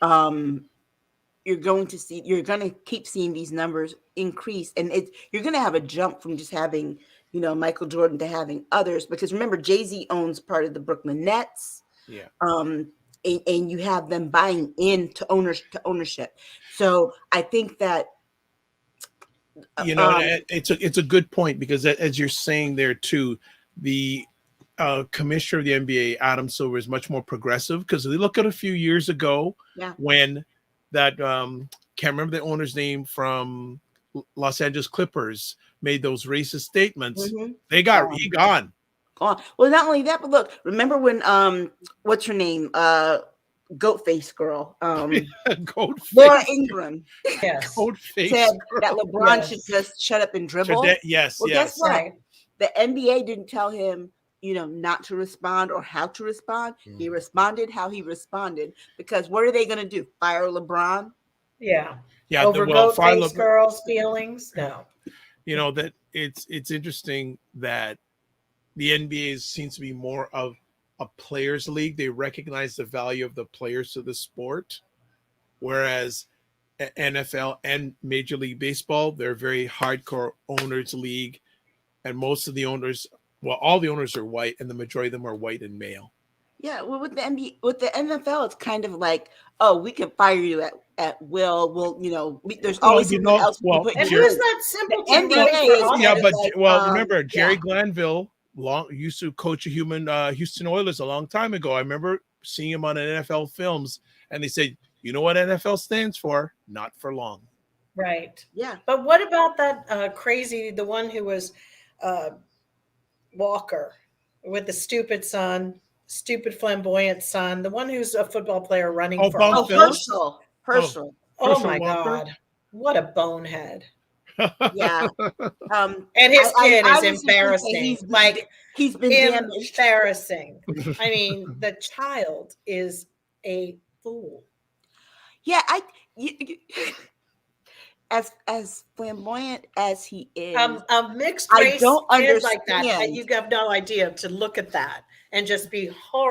you're going to keep seeing these numbers increase, and you're going to have a jump from just having, Michael Jordan to having others, because remember, Jay-Z owns part of the Brooklyn Nets. Yeah. And you have them buying into ownership. So I think that it's a good point, because as you're saying there too, the commissioner of the NBA, Adam Silver, is much more progressive, because we look at a few years ago when that can't remember the owner's name from Los Angeles Clippers made those racist statements. He gone. Well, not only that, but look, remember when what's her name? Goat face girl. Laura Ingraham. Yes. Goat face said girl. that LeBron should just shut up and dribble. Yes. Guess what? The NBA didn't tell him, not to respond or how to respond. He responded how he responded, because what are they going to do? Fire LeBron? Yeah. Over goat-faced girls' feelings? No. That it's interesting that the NBA seems to be more of a players' league. They recognize the value of the players to the sport, whereas NFL and Major League Baseball, they're very hardcore owners' league, and most of the owners, all the owners are white, and the majority of them are white and male. Yeah, well, with the NFL, it's kind of like, oh, we can fire you at will. Well, there's always someone else. And who's that simple? Remember Jerry Glanville used to coach a Houston Oilers a long time ago. I remember seeing him on NFL films, and they said, "You know what NFL stands for? Not for long." Right. Yeah. But what about that the one who was Walker with the stupid flamboyant son, the one who's a football player running for Herschel. Oh my God. What a bonehead. Yeah. And his kid is embarrassing. He's been embarrassing. I mean, the child is a fool. Yeah, as flamboyant as he is, a mixed race I don't understand like that. You have no idea to look at that and just be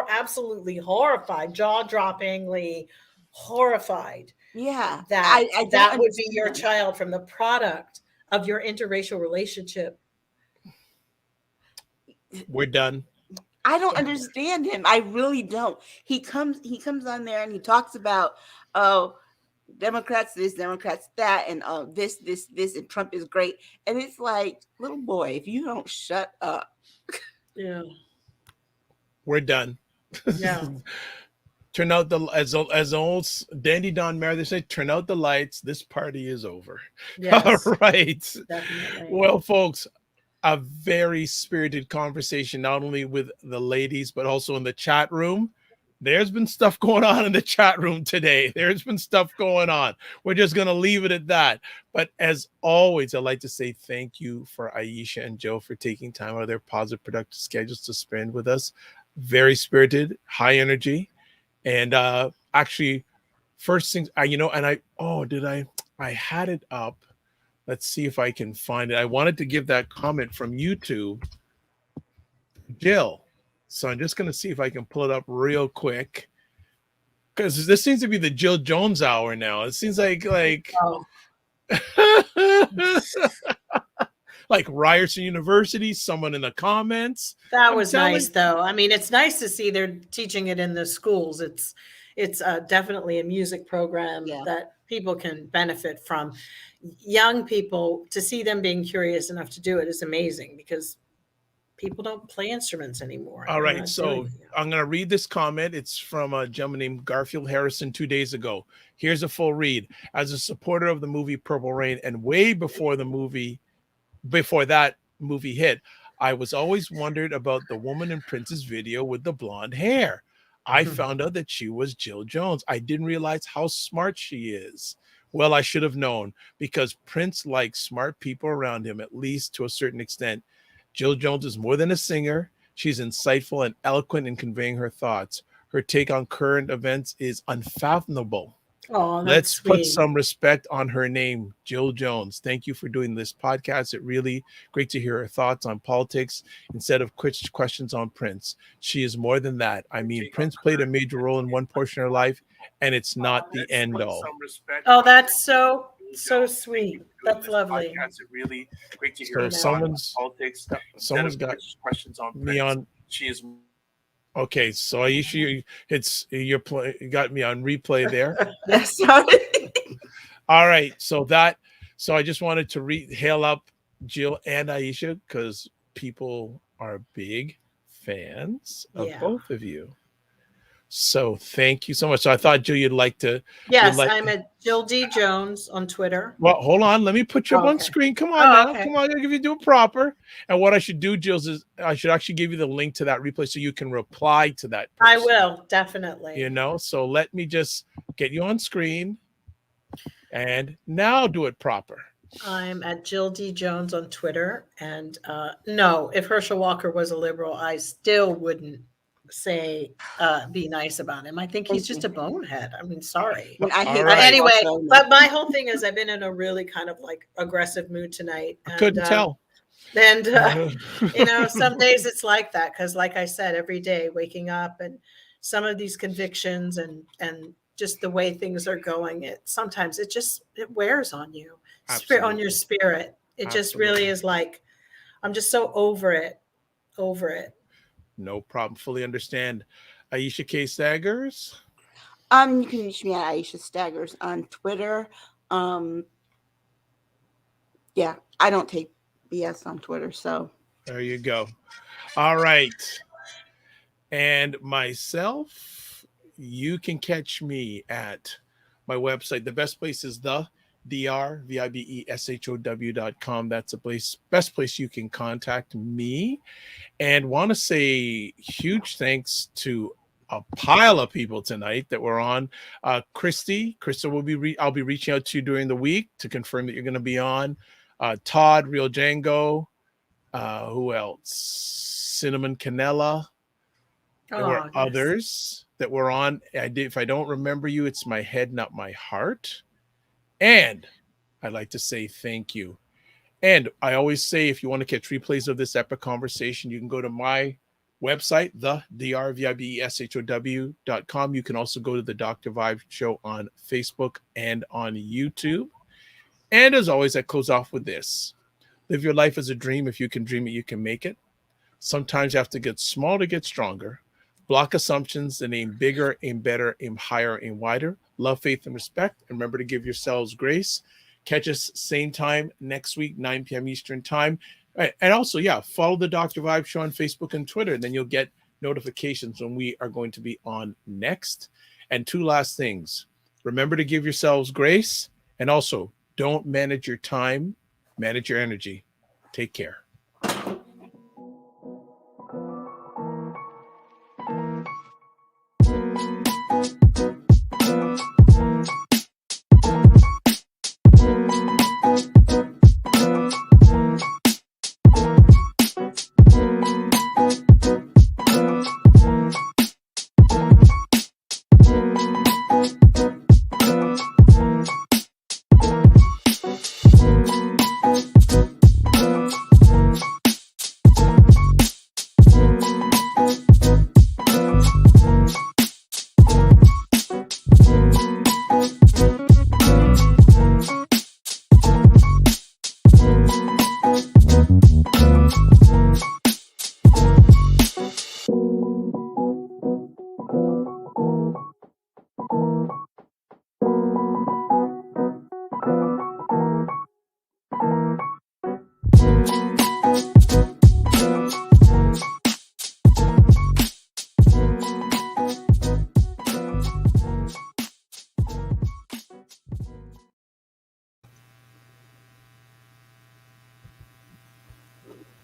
absolutely horrified, jaw-droppingly horrified. Yeah, that would be your child from the product of your interracial relationship. We're done. I don't understand him. I really don't. He comes on there and he talks about, oh, Democrats this, Democrats that, and this, and Trump is great. And it's like, little boy, if you don't shut up. Yeah. We're done. Yeah. Turn out as old Dandy Don Mary, they say, turn out the lights. This party is over. Yes. All right. Definitely. Well, folks, a very spirited conversation, not only with the ladies, but also in the chat room. There's been stuff going on in the chat room today. There's been stuff going on. We're just going to leave it at that. But as always, I'd like to say thank you for Aisha and Joe for taking time out of their positive, productive schedules to spend with us. Very spirited, high energy. And actually, first things, I had it up. Let's see if I can find it. I wanted to give that comment from YouTube, Jill. So I'm just going to see if I can pull it up real quick, because this seems to be the Jill Jones hour now. It seems like Oh. like Ryerson University, someone in the comments. That was nice, though. I mean, it's nice to see they're teaching it in the schools. It's definitely a music program that people can benefit from. Young people, to see them being curious enough to do it is amazing, because people don't play instruments anymore. All right, so I'm going to read this comment. It's from a gentleman named Garfield Harrison 2 days ago. Here's a full read. As a supporter of the movie Purple Rain, and way before that movie hit, I was always wondered about the woman in Prince's video with the blonde hair. I found out that she was Jill Jones. I didn't realize how smart she is. Well, I should have known, because Prince likes smart people around him, at least to a certain extent. Jill Jones is more than a singer. She's insightful and eloquent in conveying her thoughts. Her take on current events is unfathomable. Oh, let's put some respect on her name, Jill Jones. Thank you for doing this podcast. It's really great to hear her thoughts on politics instead of questions on Prince. She is more than that. I mean, Prince played a major role in one portion of her life, and it's not the end all. Oh, that's so sweet. That's lovely. It's really great to hear. So someone's got questions on me on. She is. Okay, so Aisha, you got me on replay there. Yes. All right, so I just wanted to hail up Jill and Aisha, because people are big fans of both of you. So thank you so much. So I thought, Jill, you'd like to. Yes, I'm at Jill D. Jones on Twitter. Well, hold on. Let me put you up on screen. Come on now. Okay. Come on. I'll give you do it proper. And what I should do, Jill, is I should actually give you the link to that replay so you can reply to that person. I will, definitely. So let me just get you on screen. And now do it proper. I'm at Jill D. Jones on Twitter. And no, if Herschel Walker was a liberal, I still wouldn't say be nice about him. I think he's just a bonehead. I mean, sorry. Anyway, but my whole thing is I've been in a really kind of like aggressive mood tonight. And, I couldn't tell. And some days it's like that, because like I said, every day waking up and some of these convictions and just the way things are going, sometimes it wears on you. On your spirit. It just really is like, I'm just so over it. No problem. Fully understand. Aisha K. Staggers. You can reach me at Aisha Staggers on Twitter. I don't take BS on Twitter, so there you go. All right. And myself, you can catch me at my website. The best place is drvibeshow.com. That's the best place you can contact me. And want to say huge thanks to a pile of people tonight that were on. Krista I'll be reaching out to you during the week to confirm that you're going to be on. Todd, Real Django, who else? Cinnamon Canella. There were others that were on. If I don't remember you, it's my head, not my heart. And I'd like to say thank you. And I always say, if you want to catch replays of this epic conversation, you can go to my website, drvibeshow.com. You can also go to the Dr. Vibe Show on Facebook and on YouTube. And as always, I close off with this. Live your life as a dream. If you can dream it, you can make it. Sometimes you have to get small to get stronger. Block assumptions and aim bigger, aim better, aim higher, aim wider. Love, faith, and respect. And remember to give yourselves grace. Catch us same time next week, 9 p.m. Eastern time. And also, follow the Dr. Vibe Show on Facebook and Twitter. And then you'll get notifications when we are going to be on next. And 2 last things. Remember to give yourselves grace. And also, don't manage your time, manage your energy. Take care.